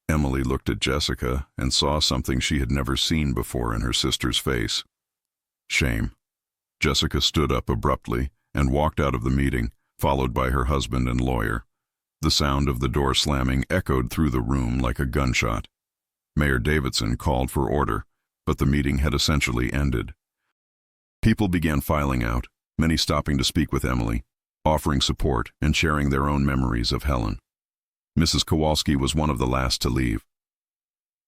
Emily looked at Jessica and saw something she had never seen before in her sister's face. Shame. Jessica stood up abruptly and walked out of the meeting, followed by her husband and lawyer. The sound of the door slamming echoed through the room like a gunshot. Mayor Davidson called for order, but the meeting had essentially ended. People began filing out, many stopping to speak with Emily, offering support and sharing their own memories of Helen. Mrs. Kowalski was one of the last to leave.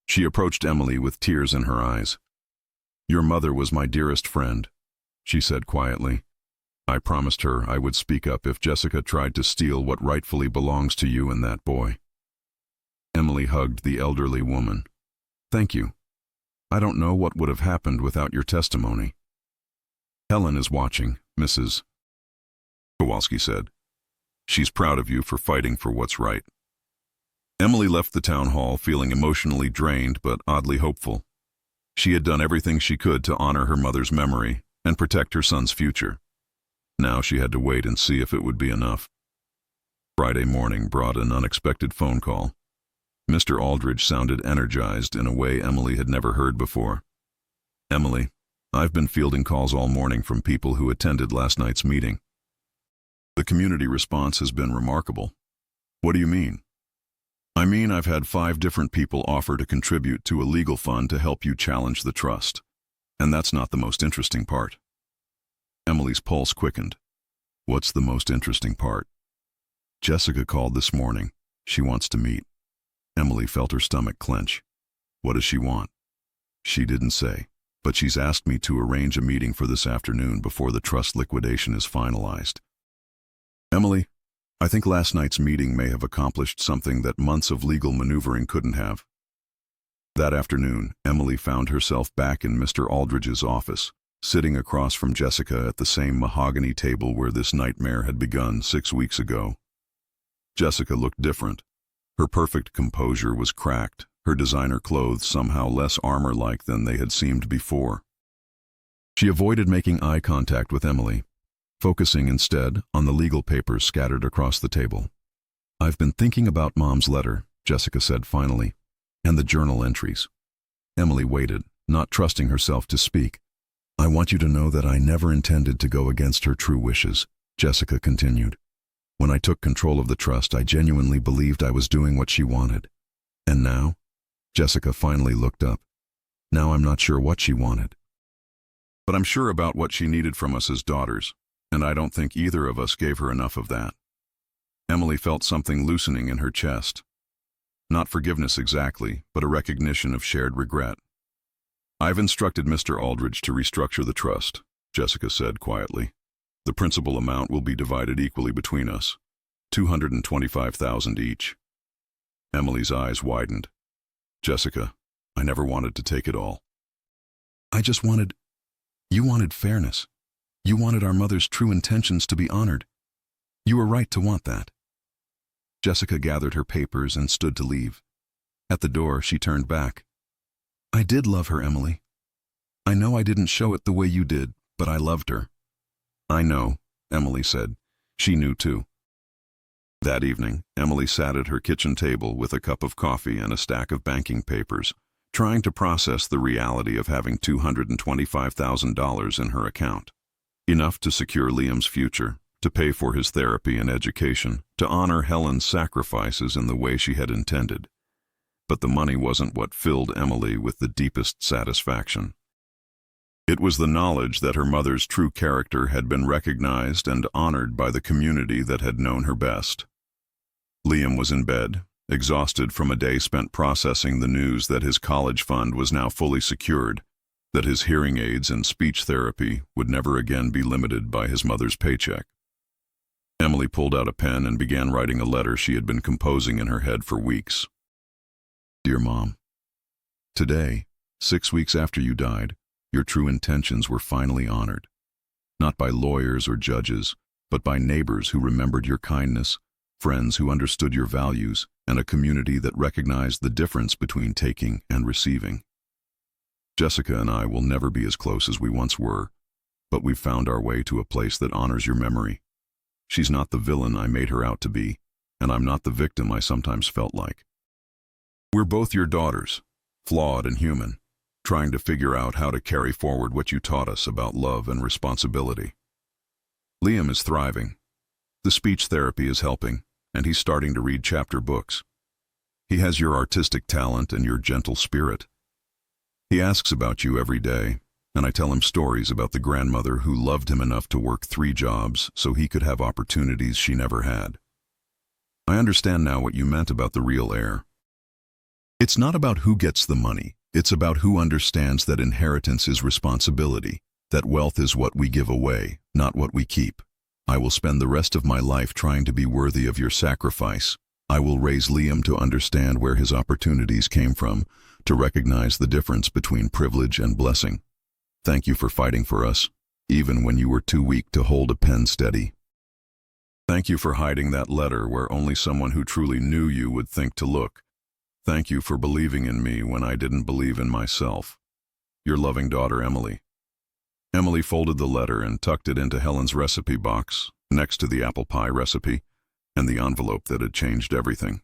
She approached Emily with tears in her eyes. "Your mother was my dearest friend," she said quietly. "I promised her I would speak up if Jessica tried to steal what rightfully belongs to you and that boy." Emily hugged the elderly woman. "Thank you. I don't know what would have happened without your testimony." "Helen is watching, Mrs. Kowalski said. "She's proud of you for fighting for what's right." Emily left the town hall feeling emotionally drained but oddly hopeful. She had done everything she could to honor her mother's memory and protect her son's future. Now she had to wait and see if it would be enough. Friday morning brought an unexpected phone call. Mr. Aldridge sounded energized in a way Emily had never heard before. "Emily, I've been fielding calls all morning from people who attended last night's meeting. The community response has been remarkable." "What do you mean?" "I mean I've had 5 different people offer to contribute to a legal fund to help you challenge the trust. And that's not the most interesting part." Emily's pulse quickened. "What's the most interesting part?" "Jessica called this morning. She wants to meet." Emily felt her stomach clench. "What does she want?" "She didn't say, but she's asked me to arrange a meeting for this afternoon before the trust liquidation is finalized." "Emily, I think last night's meeting may have accomplished something that months of legal maneuvering couldn't have." That afternoon, Emily found herself back in Mr. Aldridge's office, sitting across from Jessica at the same mahogany table where this nightmare had begun 6 weeks ago. Jessica looked different, Her perfect composure was cracked, her designer clothes somehow less armor-like than they had seemed before. She avoided making eye contact with Emily, focusing instead on the legal papers scattered across the table. "I've been thinking about Mom's letter," Jessica said finally, "and the journal entries." Emily waited, not trusting herself to speak. "I want you to know that I never intended to go against her true wishes," Jessica continued. "When I took control of the trust, I genuinely believed I was doing what she wanted. And now?" Jessica finally looked up. "Now I'm not sure what she wanted. But I'm sure about what she needed from us as daughters, and I don't think either of us gave her enough of that." Emily felt something loosening in her chest. Not forgiveness exactly, but a recognition of shared regret. "I've instructed Mr. Aldridge to restructure the trust," Jessica said quietly. "The principal amount will be divided equally between us, $225,000 each." Emily's eyes widened. "Jessica, I never wanted to take it all. I just wanted... You wanted fairness. You wanted our mother's true intentions to be honored. You were right to want that." Jessica gathered her papers and stood to leave. At the door, she turned back. "I did love her, Emily. I know I didn't show it the way you did, but I loved her." "I know," Emily said. She knew too. That evening, Emily sat at her kitchen table with a cup of coffee and a stack of banking papers, trying to process the reality of having $225,000 in her account. Enough to secure Liam's future, to pay for his therapy and education, to honor Helen's sacrifices in the way she had intended. But the money wasn't what filled Emily with the deepest satisfaction. It was the knowledge that her mother's true character had been recognized and honored by the community that had known her best. Liam was in bed, exhausted from a day spent processing the news that his college fund was now fully secured, that his hearing aids and speech therapy would never again be limited by his mother's paycheck. Emily pulled out a pen and began writing a letter she had been composing in her head for weeks. "Dear Mom, today, 6 weeks after you died, your true intentions were finally honored. Not by lawyers or judges, but by neighbors who remembered your kindness, friends who understood your values, and a community that recognized the difference between taking and receiving. Jessica and I will never be as close as we once were, but we've found our way to a place that honors your memory. She's not the villain I made her out to be, and I'm not the victim I sometimes felt like. We're both your daughters, flawed and human, trying to figure out how to carry forward what you taught us about love and responsibility. Liam is thriving. The speech therapy is helping, and he's starting to read chapter books. He has your artistic talent and your gentle spirit. He asks about you every day, and I tell him stories about the grandmother who loved him enough to work 3 jobs so he could have opportunities she never had. I understand now what you meant about the real heir. It's not about who gets the money. It's about who understands that inheritance is responsibility, that wealth is what we give away, not what we keep. I will spend the rest of my life trying to be worthy of your sacrifice. I will raise Liam to understand where his opportunities came from, to recognize the difference between privilege and blessing. Thank you for fighting for us, even when you were too weak to hold a pen steady. Thank you for hiding that letter where only someone who truly knew you would think to look. Thank you for believing in me when I didn't believe in myself. Your loving daughter, Emily." Emily folded the letter and tucked it into Helen's recipe box, next to the apple pie recipe, and the envelope that had changed everything.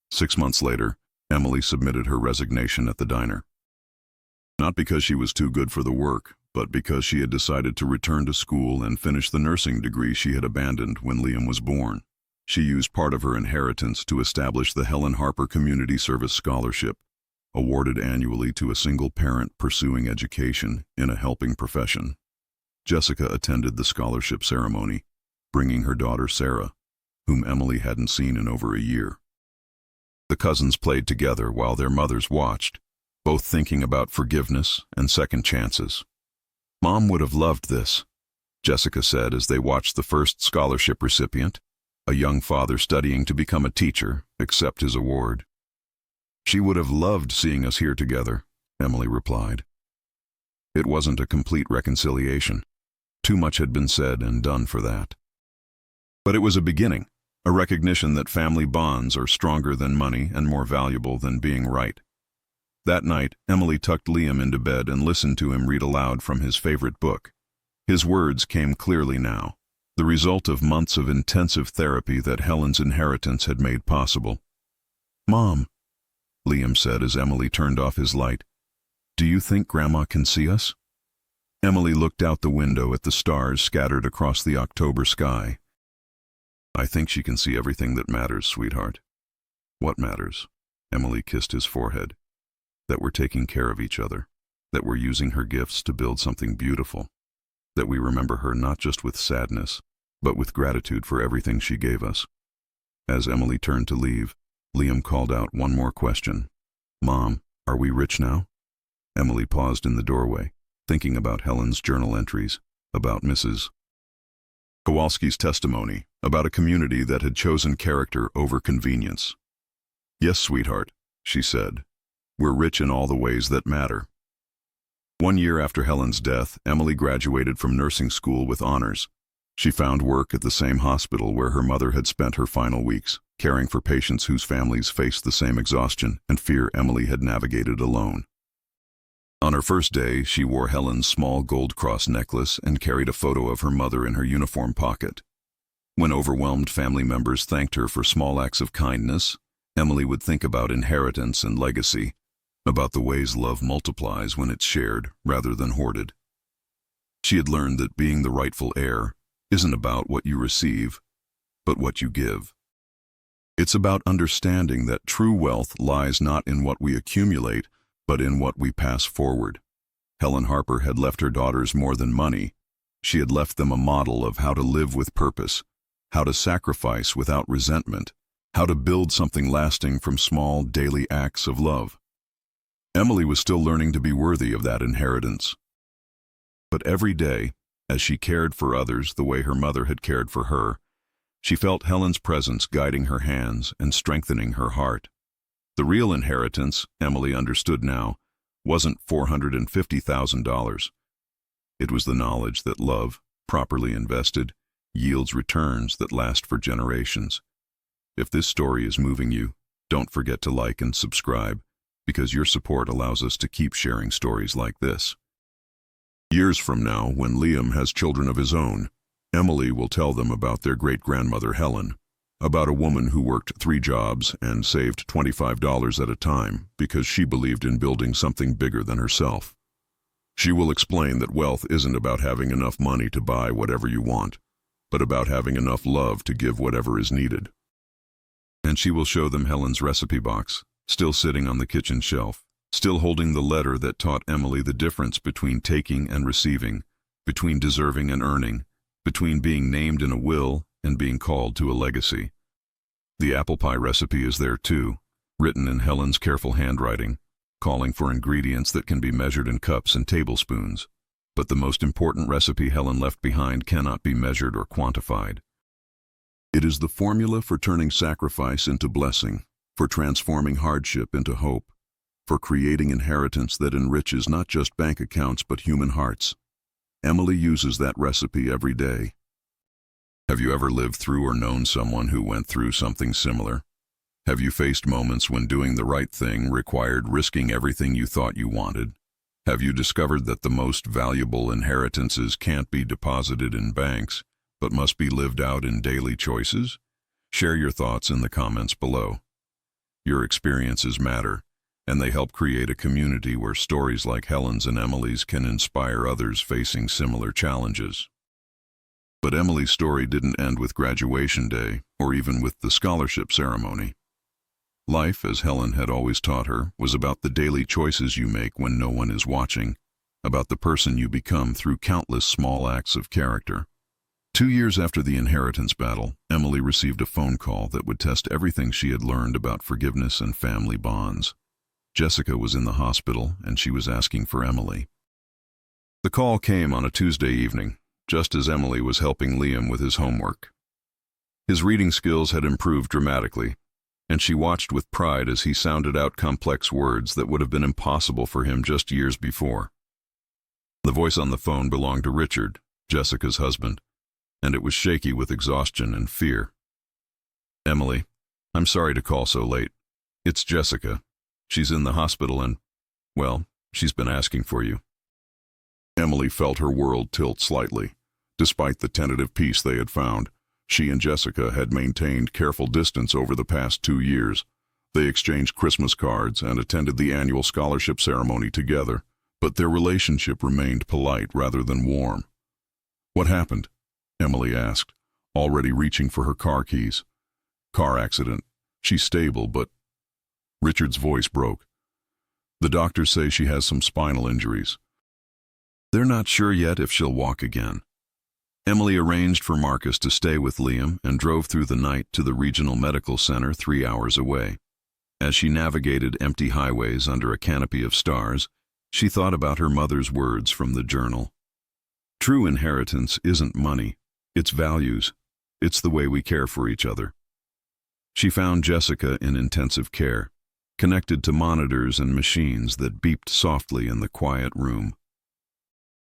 6 months later, Emily submitted her resignation at the diner. Not because she was too good for the work, but because she had decided to return to school and finish the nursing degree she had abandoned when Liam was born. She used part of her inheritance to establish the Helen Harper Community Service Scholarship, awarded annually to a single parent pursuing education in a helping profession. Jessica attended the scholarship ceremony, bringing her daughter Sarah, whom Emily hadn't seen in over a year. The cousins played together while their mothers watched, both thinking about forgiveness and second chances. "Mom would have loved this," Jessica said as they watched the first scholarship recipient, a young father studying to become a teacher, accept his award. "She would have loved seeing us here together," Emily replied. It wasn't a complete reconciliation. Too much had been said and done for that. But it was a beginning, a recognition that family bonds are stronger than money and more valuable than being right. That night, Emily tucked Liam into bed and listened to him read aloud from his favorite book. His words came clearly now, the result of months of intensive therapy that Helen's inheritance had made possible. "Mom," Liam said as Emily turned off his light, "do you think Grandma can see us?" Emily looked out the window at the stars scattered across the October sky. "I think she can see everything that matters, sweetheart." "What matters?" Emily kissed his forehead. "That we're taking care of each other, that we're using her gifts to build something beautiful, that we remember her not just with sadness, but with gratitude for everything she gave us." As Emily turned to leave, Liam called out one more question. "Mom, are we rich now?" Emily paused in the doorway, thinking about Helen's journal entries, about Mrs. Kowalski's testimony, about a community that had chosen character over convenience. "Yes, sweetheart," she said. "We're rich in all the ways that matter." 1 year after Helen's death, Emily graduated from nursing school with honors. She found work at the same hospital where her mother had spent her final weeks, caring for patients whose families faced the same exhaustion and fear Emily had navigated alone. On her first day, she wore Helen's small gold cross necklace and carried a photo of her mother in her uniform pocket. When overwhelmed family members thanked her for small acts of kindness, Emily would think about inheritance and legacy, about the ways love multiplies when it's shared rather than hoarded. She had learned that being the rightful heir isn't about what you receive, but what you give. It's about understanding that true wealth lies not in what we accumulate, but in what we pass forward. Helen Harper had left her daughters more than money. She had left them a model of how to live with purpose, how to sacrifice without resentment, how to build something lasting from small daily acts of love. Emily was still learning to be worthy of that inheritance. But every day, as she cared for others the way her mother had cared for her, she felt Helen's presence guiding her hands and strengthening her heart. The real inheritance, Emily understood now, wasn't $450,000. It was the knowledge that love, properly invested, yields returns that last for generations. If this story is moving you, don't forget to like and subscribe, because your support allows us to keep sharing stories like this. Years from now, when Liam has children of his own, Emily will tell them about their great-grandmother Helen, about a woman who worked 3 jobs and saved $25 at a time because she believed in building something bigger than herself. She will explain that wealth isn't about having enough money to buy whatever you want, but about having enough love to give whatever is needed. And she will show them Helen's recipe box, still sitting on the kitchen shelf, still holding the letter that taught Emily the difference between taking and receiving, between deserving and earning, between being named in a will and being called to a legacy. The apple pie recipe is there too, written in Helen's careful handwriting, calling for ingredients that can be measured in cups and tablespoons. But the most important recipe Helen left behind cannot be measured or quantified. It is the formula for turning sacrifice into blessing, for transforming hardship into hope, for creating inheritance that enriches not just bank accounts but human hearts. Emily uses that recipe every day. Have you ever lived through or known someone who went through something similar? Have you faced moments when doing the right thing required risking everything you thought you wanted? Have you discovered that the most valuable inheritances can't be deposited in banks, but must be lived out in daily choices? Share your thoughts in the comments below. Your experiences matter, and they help create a community where stories like Helen's and Emily's can inspire others facing similar challenges. But Emily's story didn't end with graduation day, or even with the scholarship ceremony. Life, as Helen had always taught her, was about the daily choices you make when no one is watching, about the person you become through countless small acts of character. 2 years after the inheritance battle, Emily received a phone call that would test everything she had learned about forgiveness and family bonds. Jessica was in the hospital, and she was asking for Emily. The call came on a Tuesday evening, just as Emily was helping Liam with his homework. His reading skills had improved dramatically, and she watched with pride as he sounded out complex words that would have been impossible for him just years before. The voice on the phone belonged to Richard, Jessica's husband, and it was shaky with exhaustion and fear. Emily, I'm sorry to call so late. It's Jessica. She's in the hospital and, well, she's been asking for you. Emily felt her world tilt slightly. Despite the tentative peace they had found, she and Jessica had maintained careful distance over the past 2 years. They exchanged Christmas cards and attended the annual scholarship ceremony together, but their relationship remained polite rather than warm. What happened? Emily asked, already reaching for her car keys. Car accident. She's stable, but... Richard's voice broke. The doctors say she has some spinal injuries. They're not sure yet if she'll walk again. Emily arranged for Marcus to stay with Liam and drove through the night to the regional medical center 3 hours away. As she navigated empty highways under a canopy of stars, she thought about her mother's words from the journal. True inheritance isn't money, it's values. It's the way we care for each other. She found Jessica in intensive care, connected to monitors and machines that beeped softly in the quiet room.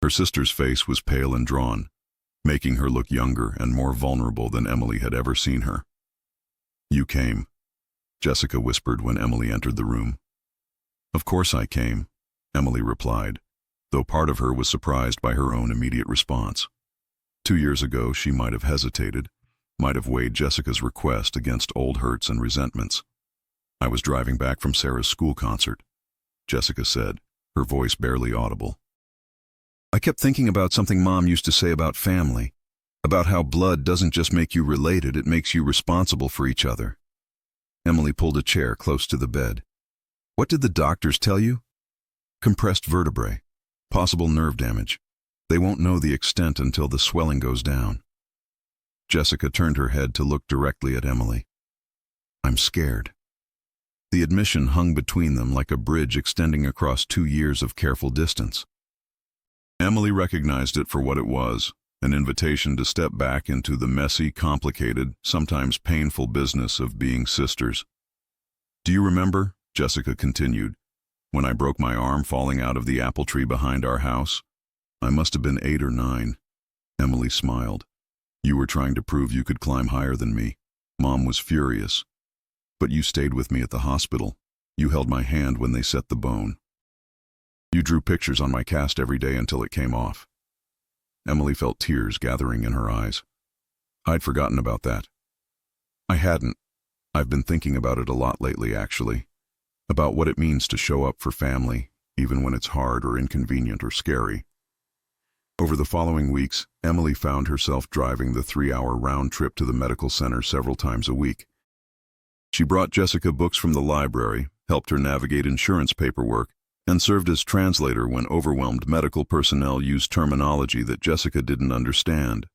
Her sister's face was pale and drawn, making her look younger and more vulnerable than Emily had ever seen her. "You came," Jessica whispered when Emily entered the room. "Of course I came," Emily replied, though part of her was surprised by her own immediate response. 2 years ago, she might have hesitated, might have weighed Jessica's request against old hurts and resentments. "I was driving back from Sarah's school concert," Jessica said, her voice barely audible. "I kept thinking about something Mom used to say about family, about how blood doesn't just make you related, it makes you responsible for each other." Emily pulled a chair close to the bed. "What did the doctors tell you?" "Compressed vertebrae, possible nerve damage. They won't know the extent until the swelling goes down." Jessica turned her head to look directly at Emily. "I'm scared." The admission hung between them like a bridge extending across 2 years of careful distance. Emily recognized it for what it was, an invitation to step back into the messy, complicated, sometimes painful business of being sisters. "Do you remember," Jessica continued, "when I broke my arm falling out of the apple tree behind our house? I must have been 8 or 9. Emily smiled. "You were trying to prove you could climb higher than me. Mom was furious. But you stayed with me at the hospital. You held my hand when they set the bone. You drew pictures on my cast every day until it came off." Emily felt tears gathering in her eyes. "I'd forgotten about that." "I hadn't. I've been thinking about it a lot lately, actually. About what it means to show up for family, even when it's hard or inconvenient or scary." Over the following weeks, Emily found herself driving the 3-hour round trip to the medical center several times a week. She brought Jessica books from the library, helped her navigate insurance paperwork, and served as translator when overwhelmed medical personnel used terminology that Jessica didn't understand.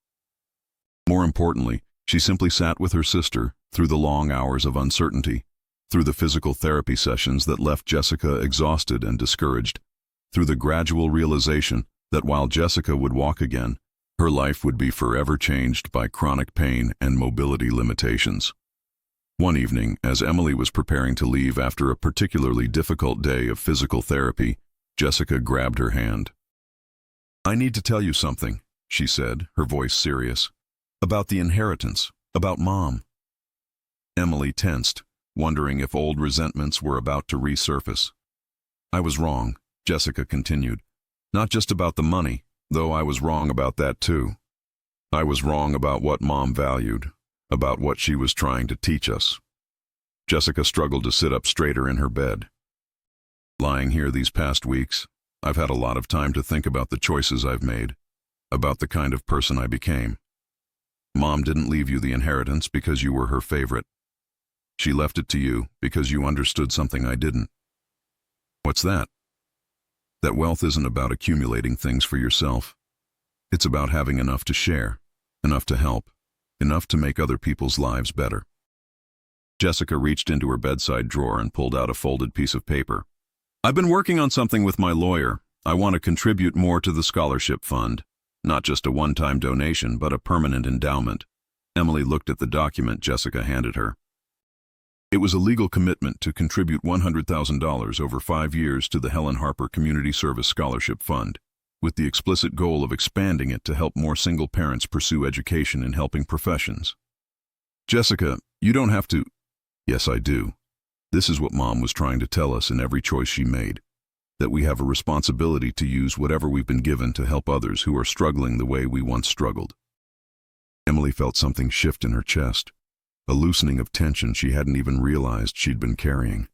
More importantly, she simply sat with her sister through the long hours of uncertainty, through the physical therapy sessions that left Jessica exhausted and discouraged, through the gradual realization that while Jessica would walk again, her life would be forever changed by chronic pain and mobility limitations. One evening, as Emily was preparing to leave after a particularly difficult day of physical therapy, Jessica grabbed her hand. "I need to tell you something," she said, her voice serious. "About the inheritance, about Mom." Emily tensed, wondering if old resentments were about to resurface. "I was wrong," Jessica continued. "Not just about the money, though I was wrong about that too. I was wrong about what Mom valued, about what she was trying to teach us." Jessica struggled to sit up straighter in her bed. "Lying here these past weeks, I've had a lot of time to think about the choices I've made, about the kind of person I became. Mom didn't leave you the inheritance because you were her favorite. She left it to you because you understood something I didn't." "What's that?" "That wealth isn't about accumulating things for yourself. It's about having enough to share, enough to help, enough to make other people's lives better." Jessica reached into her bedside drawer and pulled out a folded piece of paper. "I've been working on something with my lawyer. I want to contribute more to the scholarship fund. Not just a one-time donation, but a permanent endowment." Emily looked at the document Jessica handed her. It was a legal commitment to contribute $100,000 over 5 years to the Helen Harper Community Service Scholarship Fund, with the explicit goal of expanding it to help more single parents pursue education in helping professions. "Jessica, You don't have to. Yes, I do. This is what Mom was trying to tell us in every choice she made, that we have a responsibility to use whatever we've been given to help others who are struggling the way we once struggled. Emily felt something shift in her chest, a loosening of tension she hadn't even realized she'd been carrying.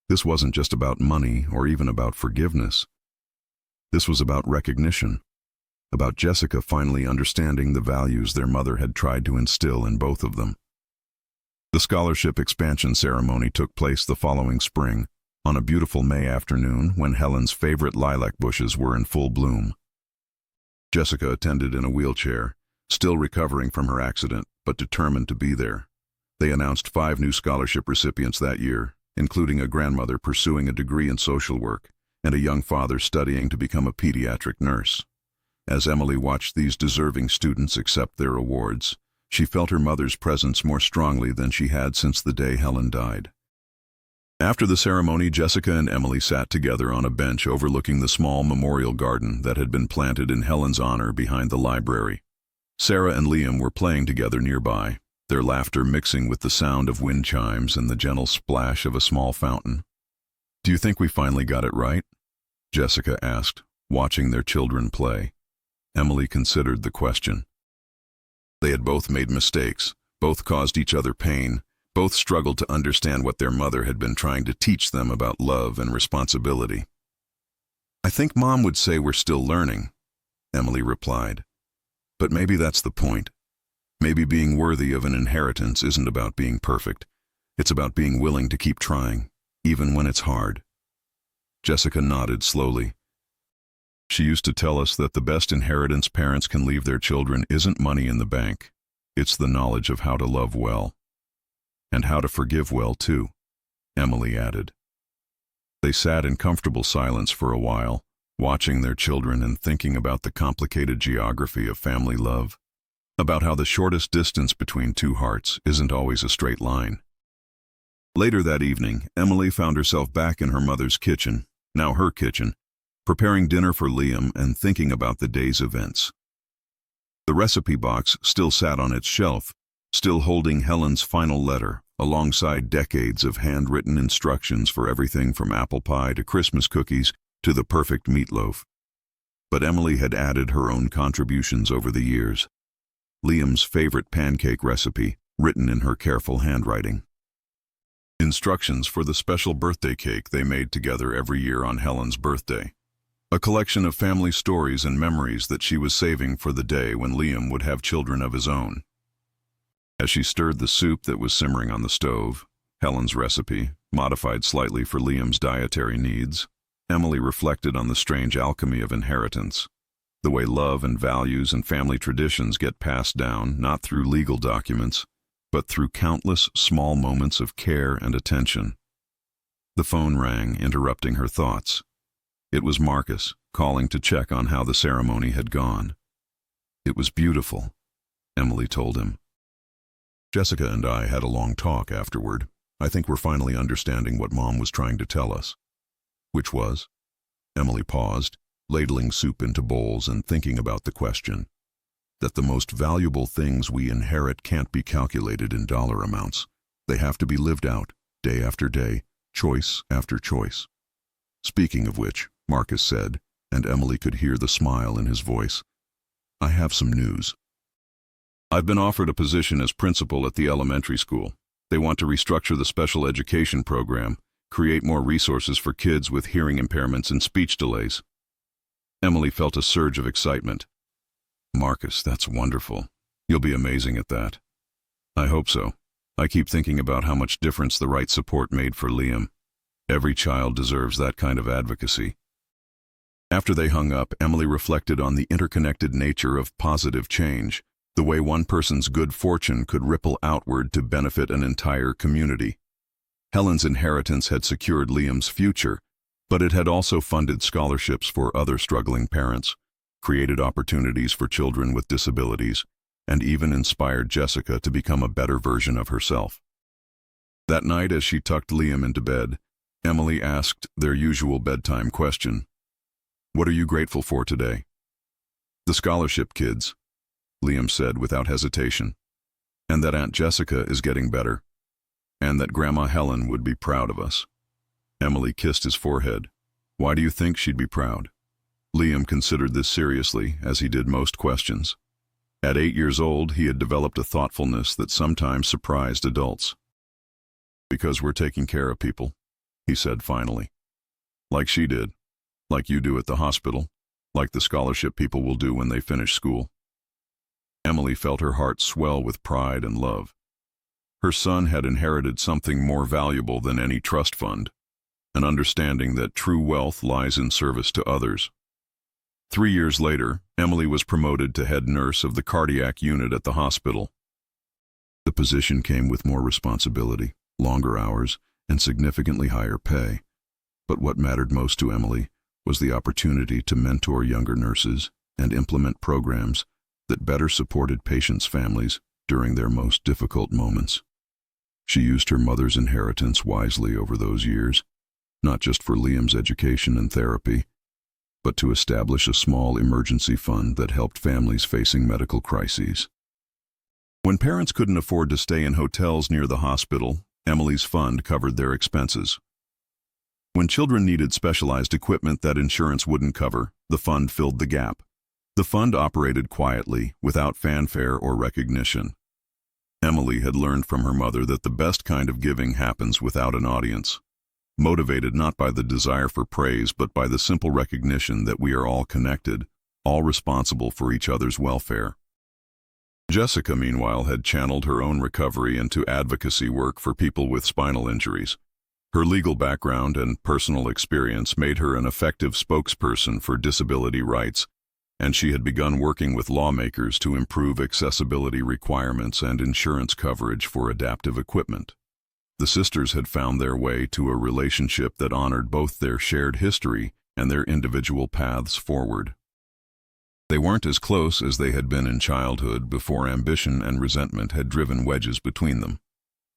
This wasn't just about money or even about forgiveness. This was about recognition, about Jessica finally understanding the values their mother had tried to instill in both of them. The scholarship expansion ceremony took place the following spring, on a beautiful May afternoon when Helen's favorite lilac bushes were in full bloom. Jessica attended in a wheelchair, still recovering from her accident, but determined to be there. They announced 5 new scholarship recipients that year, including a grandmother pursuing a degree in social work and a young father studying to become a pediatric nurse. As Emily watched these deserving students accept their awards, she felt her mother's presence more strongly than she had since the day Helen died. After the ceremony, Jessica and Emily sat together on a bench overlooking the small memorial garden that had been planted in Helen's honor behind the library. Sarah and Liam were playing together nearby, their laughter mixing with the sound of wind chimes and the gentle splash of a small fountain. "Do you think we finally got it right?" Jessica asked, watching their children play. Emily considered the question. They had both made mistakes, both caused each other pain, both struggled to understand what their mother had been trying to teach them about love and responsibility. "I think Mom would say we're still learning," Emily replied. "But maybe that's the point. Maybe being worthy of an inheritance isn't about being perfect. It's about being willing to keep trying, even when it's hard." Jessica nodded slowly. "She used to tell us that the best inheritance parents can leave their children isn't money in the bank. It's the knowledge of how to love well. And how to forgive well, too," Emily added. They sat in comfortable silence for a while, watching their children and thinking about the complicated geography of family love, about how the shortest distance between two hearts isn't always a straight line. Later that evening, Emily found herself back in her mother's kitchen, now her kitchen, preparing dinner for Liam and thinking about the day's events. The recipe box still sat on its shelf, still holding Helen's final letter, alongside decades of handwritten instructions for everything from apple pie to Christmas cookies to the perfect meatloaf. But Emily had added her own contributions over the years. Liam's favorite pancake recipe, written in her careful handwriting. Instructions for the special birthday cake they made together every year on Helen's birthday. A collection of family stories and memories that she was saving for the day when Liam would have children of his own. As she stirred the soup that was simmering on the stove, Helen's recipe, modified slightly for Liam's dietary needs, Emily reflected on the strange alchemy of inheritance, the way love and values and family traditions get passed down not through legal documents, but through countless small moments of care and attention. The phone rang, interrupting her thoughts. It was Marcus, calling to check on how the ceremony had gone. "It was beautiful," Emily told him. "Jessica and I had a long talk afterward. I think we're finally understanding what Mom was trying to tell us." "Which was?" Emily paused, ladling soup into bowls and thinking about the question. "That the most valuable things we inherit can't be calculated in dollar amounts. They have to be lived out, day after day, choice after choice." "Speaking of which," Marcus said, and Emily could hear the smile in his voice, "I have some news. I've been offered a position as principal at the elementary school. They want to restructure the special education program, create more resources for kids with hearing impairments and speech delays." Emily felt a surge of excitement. "Marcus, that's wonderful. You'll be amazing at that." "I hope so. I keep thinking about how much difference the right support made for Liam. Every child deserves that kind of advocacy." After they hung up, Emily reflected on the interconnected nature of positive change, the way one person's good fortune could ripple outward to benefit an entire community. Helen's inheritance had secured Liam's future, but it had also funded scholarships for other struggling parents, created opportunities for children with disabilities, and even inspired Jessica to become a better version of herself. That night, as she tucked Liam into bed, Emily asked their usual bedtime question. "What are you grateful for today?" "The scholarship kids," Liam said without hesitation. and that Aunt Jessica is getting better, and that Grandma Helen would be proud of us." Emily kissed his forehead. "Why do you think she'd be proud?" Liam considered this seriously, as he did most questions. At 8 years old, he had developed a thoughtfulness that sometimes surprised adults. "Because we're taking care of people," he said finally. "Like she did, like you do at the hospital, like the scholarship people will do when they finish school." Emily felt her heart swell with pride and love. Her son had inherited something more valuable than any trust fund, an understanding that true wealth lies in service to others. 3 years later, Emily was promoted to head nurse of the cardiac unit at the hospital. The position came with more responsibility, longer hours, and significantly higher pay. But what mattered most to Emily was the opportunity to mentor younger nurses and implement programs that better supported patients' families during their most difficult moments. She used her mother's inheritance wisely over those years, not just for Liam's education and therapy, but to establish a small emergency fund that helped families facing medical crises. When parents couldn't afford to stay in hotels near the hospital, Emily's fund covered their expenses. When children needed specialized equipment that insurance wouldn't cover, the fund filled the gap. The fund operated quietly, without fanfare or recognition. Emily had learned from her mother that the best kind of giving happens without an audience, motivated not by the desire for praise but by the simple recognition that we are all connected, all responsible for each other's welfare. Jessica, meanwhile, had channeled her own recovery into advocacy work for people with spinal injuries. Her legal background and personal experience made her an effective spokesperson for disability rights, and she had begun working with lawmakers to improve accessibility requirements and insurance coverage for adaptive equipment. The sisters had found their way to a relationship that honored both their shared history and their individual paths forward. They weren't as close as they had been in childhood before ambition and resentment had driven wedges between them.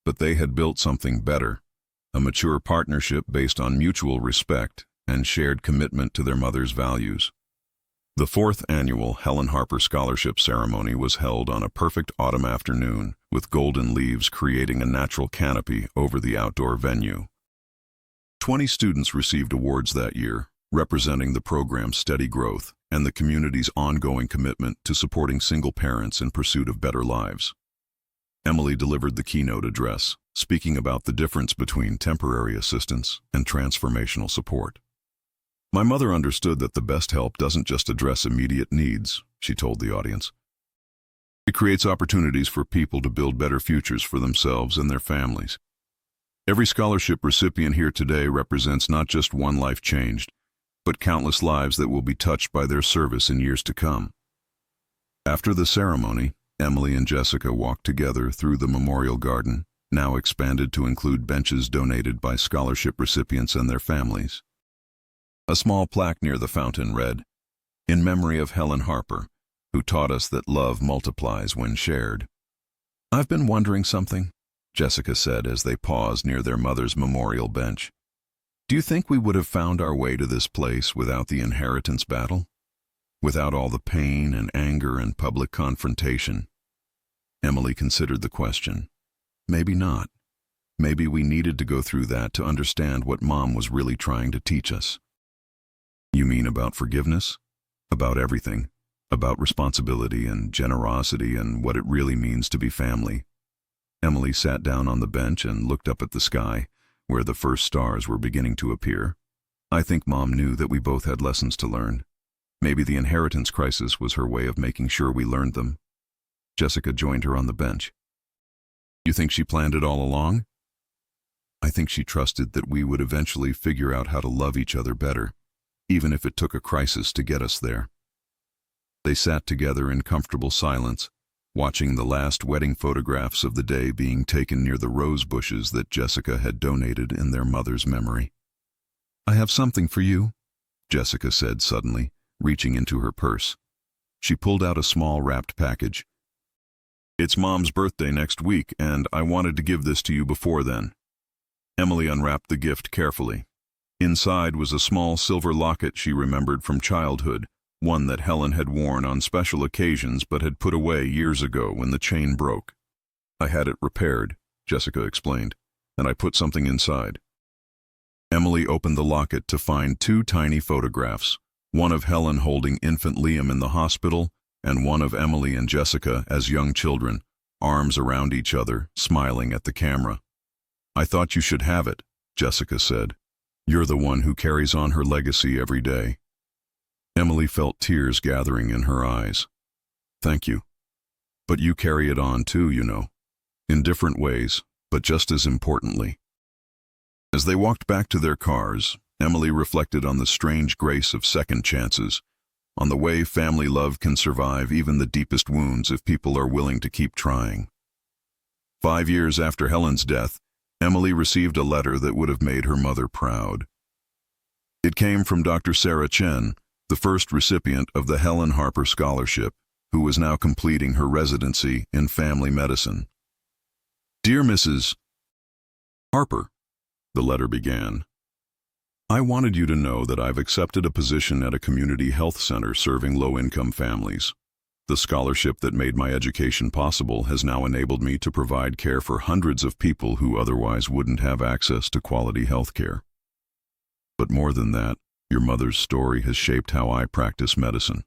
But they had built something better, a mature partnership based on mutual respect and shared commitment to their mother's values. The 4th annual Helen Harper Scholarship Ceremony was held on a perfect autumn afternoon, with golden leaves creating a natural canopy over the outdoor venue. 20 students received awards that year, representing the program's steady growth and the community's ongoing commitment to supporting single parents in pursuit of better lives. Emily delivered the keynote address, speaking about the difference between temporary assistance and transformational support. "My mother understood that the best help doesn't just address immediate needs," she told the audience. "It creates opportunities for people to build better futures for themselves and their families." Every scholarship recipient here today represents not just one life changed, but countless lives that will be touched by their service in years to come. After the ceremony, Emily and Jessica walked together through the memorial garden, now expanded to include benches donated by scholarship recipients and their families. A small plaque near the fountain read, "In memory of Helen Harper, who taught us that love multiplies when shared." "I've been wondering something," Jessica said as they paused near their mother's memorial bench. "Do you think we would have found our way to this place without the inheritance battle? Without all the pain and anger and public confrontation?" Emily considered the question. Maybe not. Maybe we needed to go through that to understand what Mom was really trying to teach us. "You mean about forgiveness? About everything? About responsibility and generosity and what it really means to be family?" Emily sat down on the bench and looked up at the sky, where the first stars were beginning to appear. "I think Mom knew that we both had lessons to learn. Maybe the inheritance crisis was her way of making sure we learned them." Jessica joined her on the bench. "You think she planned it all along?" "I think she trusted that we would eventually figure out how to love each other better, even if it took a crisis to get us there." They sat together in comfortable silence, watching the last wedding photographs of the day being taken near the rose bushes that Jessica had donated in their mother's memory. "I have something for you," Jessica said suddenly, reaching into her purse. She pulled out a small wrapped package. "It's Mom's birthday next week, and I wanted to give this to you before then." Emily unwrapped the gift carefully. Inside was a small silver locket she remembered from childhood, one that Helen had worn on special occasions but had put away years ago when the chain broke. I had it repaired, Jessica explained, and I put something inside. Emily opened the locket to find two tiny photographs, one of Helen holding infant Liam in the hospital, and one of Emily and Jessica as young children, arms around each other, smiling at the camera. I thought you should have it, Jessica said. You're the one who carries on her legacy every day. Emily felt tears gathering in her eyes. Thank you. But you carry it on too, you know. In different ways, but just as importantly. As they walked back to their cars, Emily reflected on the strange grace of second chances, on the way family love can survive even the deepest wounds if people are willing to keep trying. 5 years after Helen's death, Emily received a letter that would have made her mother proud. It came from Dr. Sarah Chen, the first recipient of the Helen Harper Scholarship, who was now completing her residency in family medicine. Dear Mrs. Harper, the letter began, I wanted you to know that I've accepted a position at a community health center serving low-income families. The scholarship that made my education possible has now enabled me to provide care for hundreds of people who otherwise wouldn't have access to quality health care. But more than that, your mother's story has shaped how I practice medicine.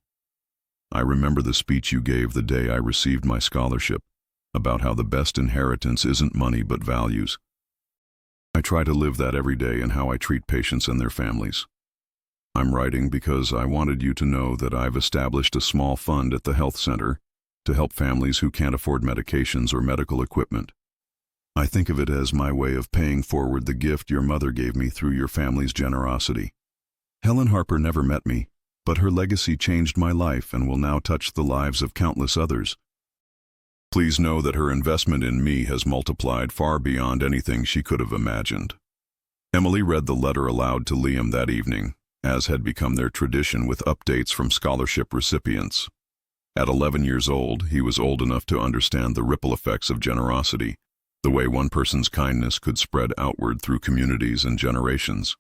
I remember the speech you gave the day I received my scholarship, about how the best inheritance isn't money but values. I try to live that every day in how I treat patients and their families. I'm writing because I wanted you to know that I've established a small fund at the health center to help families who can't afford medications or medical equipment. I think of it as my way of paying forward the gift your mother gave me through your family's generosity. Helen Harper never met me, but her legacy changed my life and will now touch the lives of countless others. Please know that her investment in me has multiplied far beyond anything she could have imagined. Emily read the letter aloud to Liam that evening, as had become their tradition with updates from scholarship recipients. At 11 years old, he was old enough to understand the ripple effects of generosity, the way one person's kindness could spread outward through communities and generations.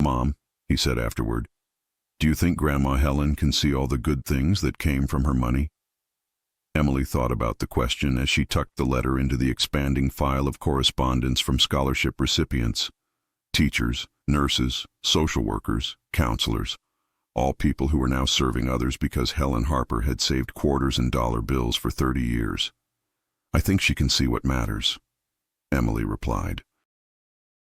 Mom, he said afterward, do you think Grandma Helen can see all the good things that came from her money? Emily thought about the question as she tucked the letter into the expanding file of correspondence from scholarship recipients. Teachers, nurses, social workers, counselors, all people who were now serving others because Helen Harper had saved quarters and dollar bills for 30 years. I think she can see what matters, Emily replied.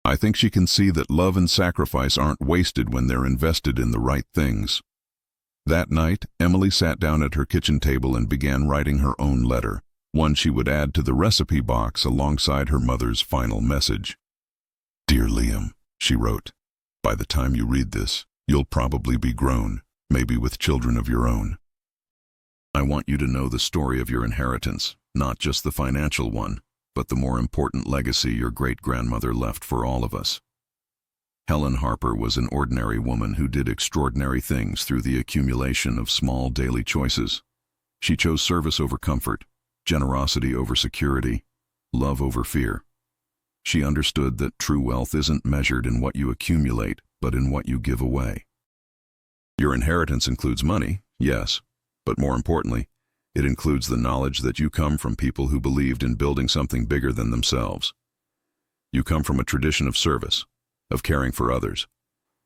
I think she can see that love and sacrifice aren't wasted when they're invested in the right things. That night, Emily sat down at her kitchen table and began writing her own letter, one she would add to the recipe box alongside her mother's final message. Dear Liam, she wrote, by the time you read this, you'll probably be grown, maybe with children of your own. I want you to know the story of your inheritance, not just the financial one, but the more important legacy your great-grandmother left for all of us. Helen Harper was an ordinary woman who did extraordinary things through the accumulation of small daily choices. She chose service over comfort, generosity over security, love over fear. She understood that true wealth isn't measured in what you accumulate, but in what you give away. Your inheritance includes money, yes, but more importantly, it includes the knowledge that you come from people who believed in building something bigger than themselves. You come from a tradition of service, of caring for others,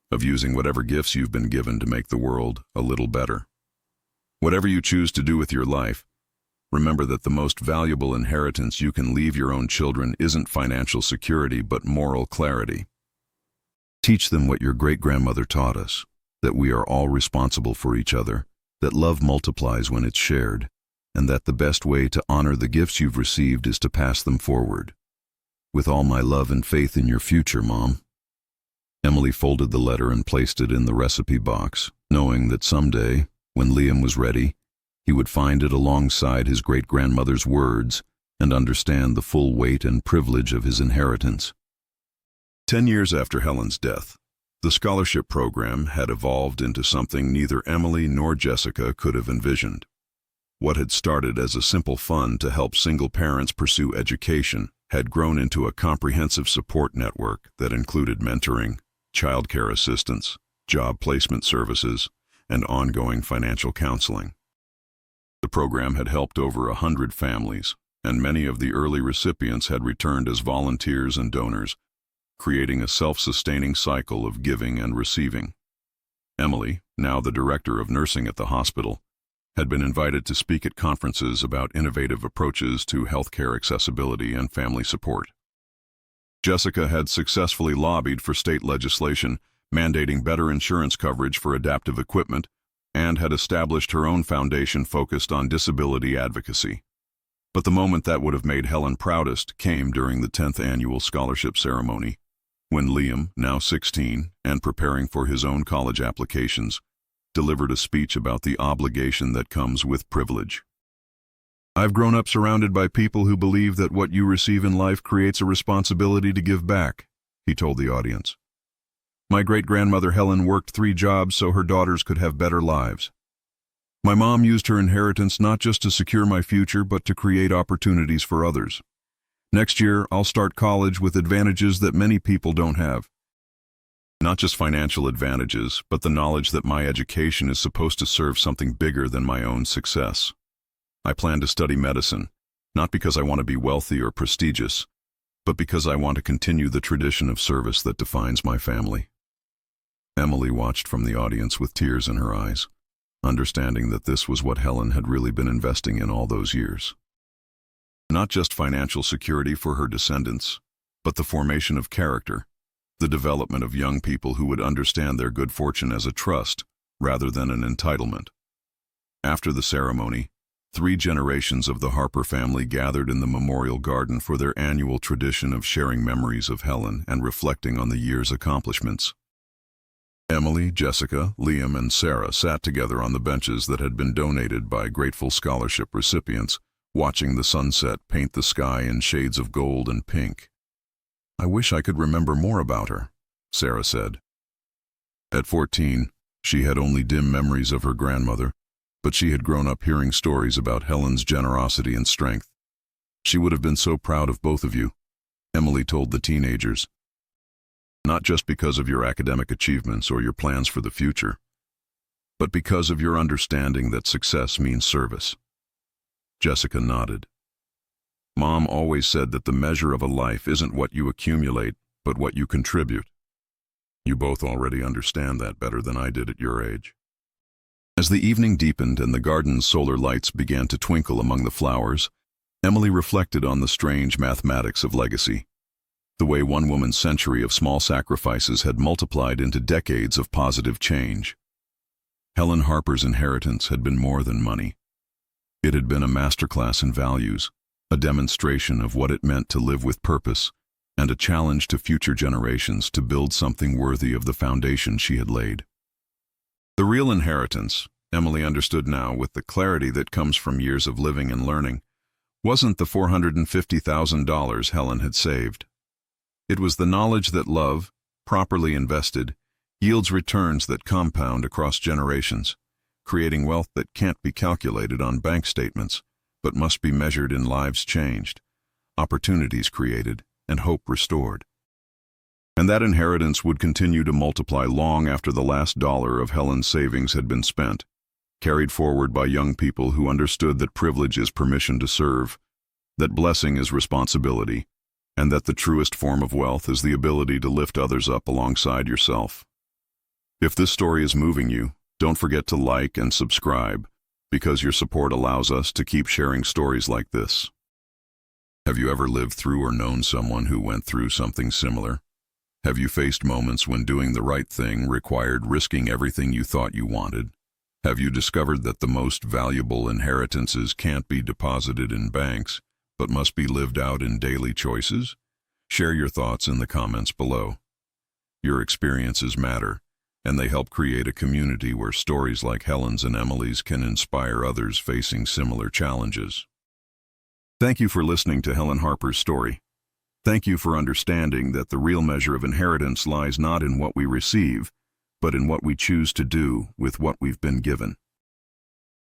of using whatever gifts you've been given to make the world a little better. Whatever you choose to do with your life, remember that the most valuable inheritance you can leave your own children isn't financial security but moral clarity. Teach them what your great-grandmother taught us, that we are all responsible for each other, that love multiplies when it's shared, and that the best way to honor the gifts you've received is to pass them forward. With all my love and faith in your future, Mom. Emily folded the letter and placed it in the recipe box, knowing that someday, when Liam was ready, he would find it alongside his great-grandmother's words and understand the full weight and privilege of his inheritance. 10 years after Helen's death, the scholarship program had evolved into something neither Emily nor Jessica could have envisioned. What had started as a simple fund to help single parents pursue education had grown into a comprehensive support network that included mentoring, childcare assistance, job placement services, and ongoing financial counseling. The program had helped over 100 families, and many of the early recipients had returned as volunteers and donors, creating a self-sustaining cycle of giving and receiving. Emily, now the director of nursing at the hospital, had been invited to speak at conferences about innovative approaches to healthcare accessibility and family support. Jessica had successfully lobbied for state legislation mandating better insurance coverage for adaptive equipment and had established her own foundation focused on disability advocacy. But the moment that would have made Helen proudest came during the 10th annual scholarship ceremony, when Liam, now 16 and preparing for his own college applications, delivered a speech about the obligation that comes with privilege. "I've grown up surrounded by people who believe that what you receive in life creates a responsibility to give back," he told the audience. "My great-grandmother Helen worked 3 jobs so her daughters could have better lives. My mom used her inheritance not just to secure my future, but to create opportunities for others. Next year, I'll start college with advantages that many people don't have. Not just financial advantages, but the knowledge that my education is supposed to serve something bigger than my own success. I plan to study medicine, not because I want to be wealthy or prestigious, but because I want to continue the tradition of service that defines my family." Emily watched from the audience with tears in her eyes, understanding that this was what Helen had really been investing in all those years. Not just financial security for her descendants, but the formation of character, the development of young people who would understand their good fortune as a trust rather than an entitlement. After the ceremony, 3 generations of the Harper family gathered in the memorial garden for their annual tradition of sharing memories of Helen and reflecting on the year's accomplishments. Emily, Jessica, Liam, and Sarah sat together on the benches that had been donated by grateful scholarship recipients, watching the sunset paint the sky in shades of gold and pink. "I wish I could remember more about her," Sarah said. At 14, she had only dim memories of her grandmother, but she had grown up hearing stories about Helen's generosity and strength. "She would have been so proud of both of you," Emily told the teenagers. "Not just because of your academic achievements or your plans for the future, but because of your understanding that success means service." Jessica nodded. "Mom always said that the measure of a life isn't what you accumulate, but what you contribute. You both already understand that better than I did at your age." As the evening deepened and the garden's solar lights began to twinkle among the flowers, Emily reflected on the strange mathematics of legacy, the way one woman's century of small sacrifices had multiplied into decades of positive change. Helen Harper's inheritance had been more than money. It had been a masterclass in values, a demonstration of what it meant to live with purpose, and a challenge to future generations to build something worthy of the foundation she had laid. The real inheritance, Emily understood now with the clarity that comes from years of living and learning, wasn't the $450,000 Helen had saved. It was the knowledge that love, properly invested, yields returns that compound across generations, creating wealth that can't be calculated on bank statements, but must be measured in lives changed, opportunities created, and hope restored. And that inheritance would continue to multiply long after the last dollar of Helen's savings had been spent, carried forward by young people who understood that privilege is permission to serve, that blessing is responsibility, and that the truest form of wealth is the ability to lift others up alongside yourself. If this story is moving you, don't forget to like and subscribe, because your support allows us to keep sharing stories like this. Have you ever lived through or known someone who went through something similar? Have you faced moments when doing the right thing required risking everything you thought you wanted? Have you discovered that the most valuable inheritances can't be deposited in banks, but must be lived out in daily choices? Share your thoughts in the comments below. Your experiences matter, and they help create a community where stories like Helen's and Emily's can inspire others facing similar challenges. Thank you for listening to Helen Harper's story. Thank you for understanding that the real measure of inheritance lies not in what we receive, but in what we choose to do with what we've been given.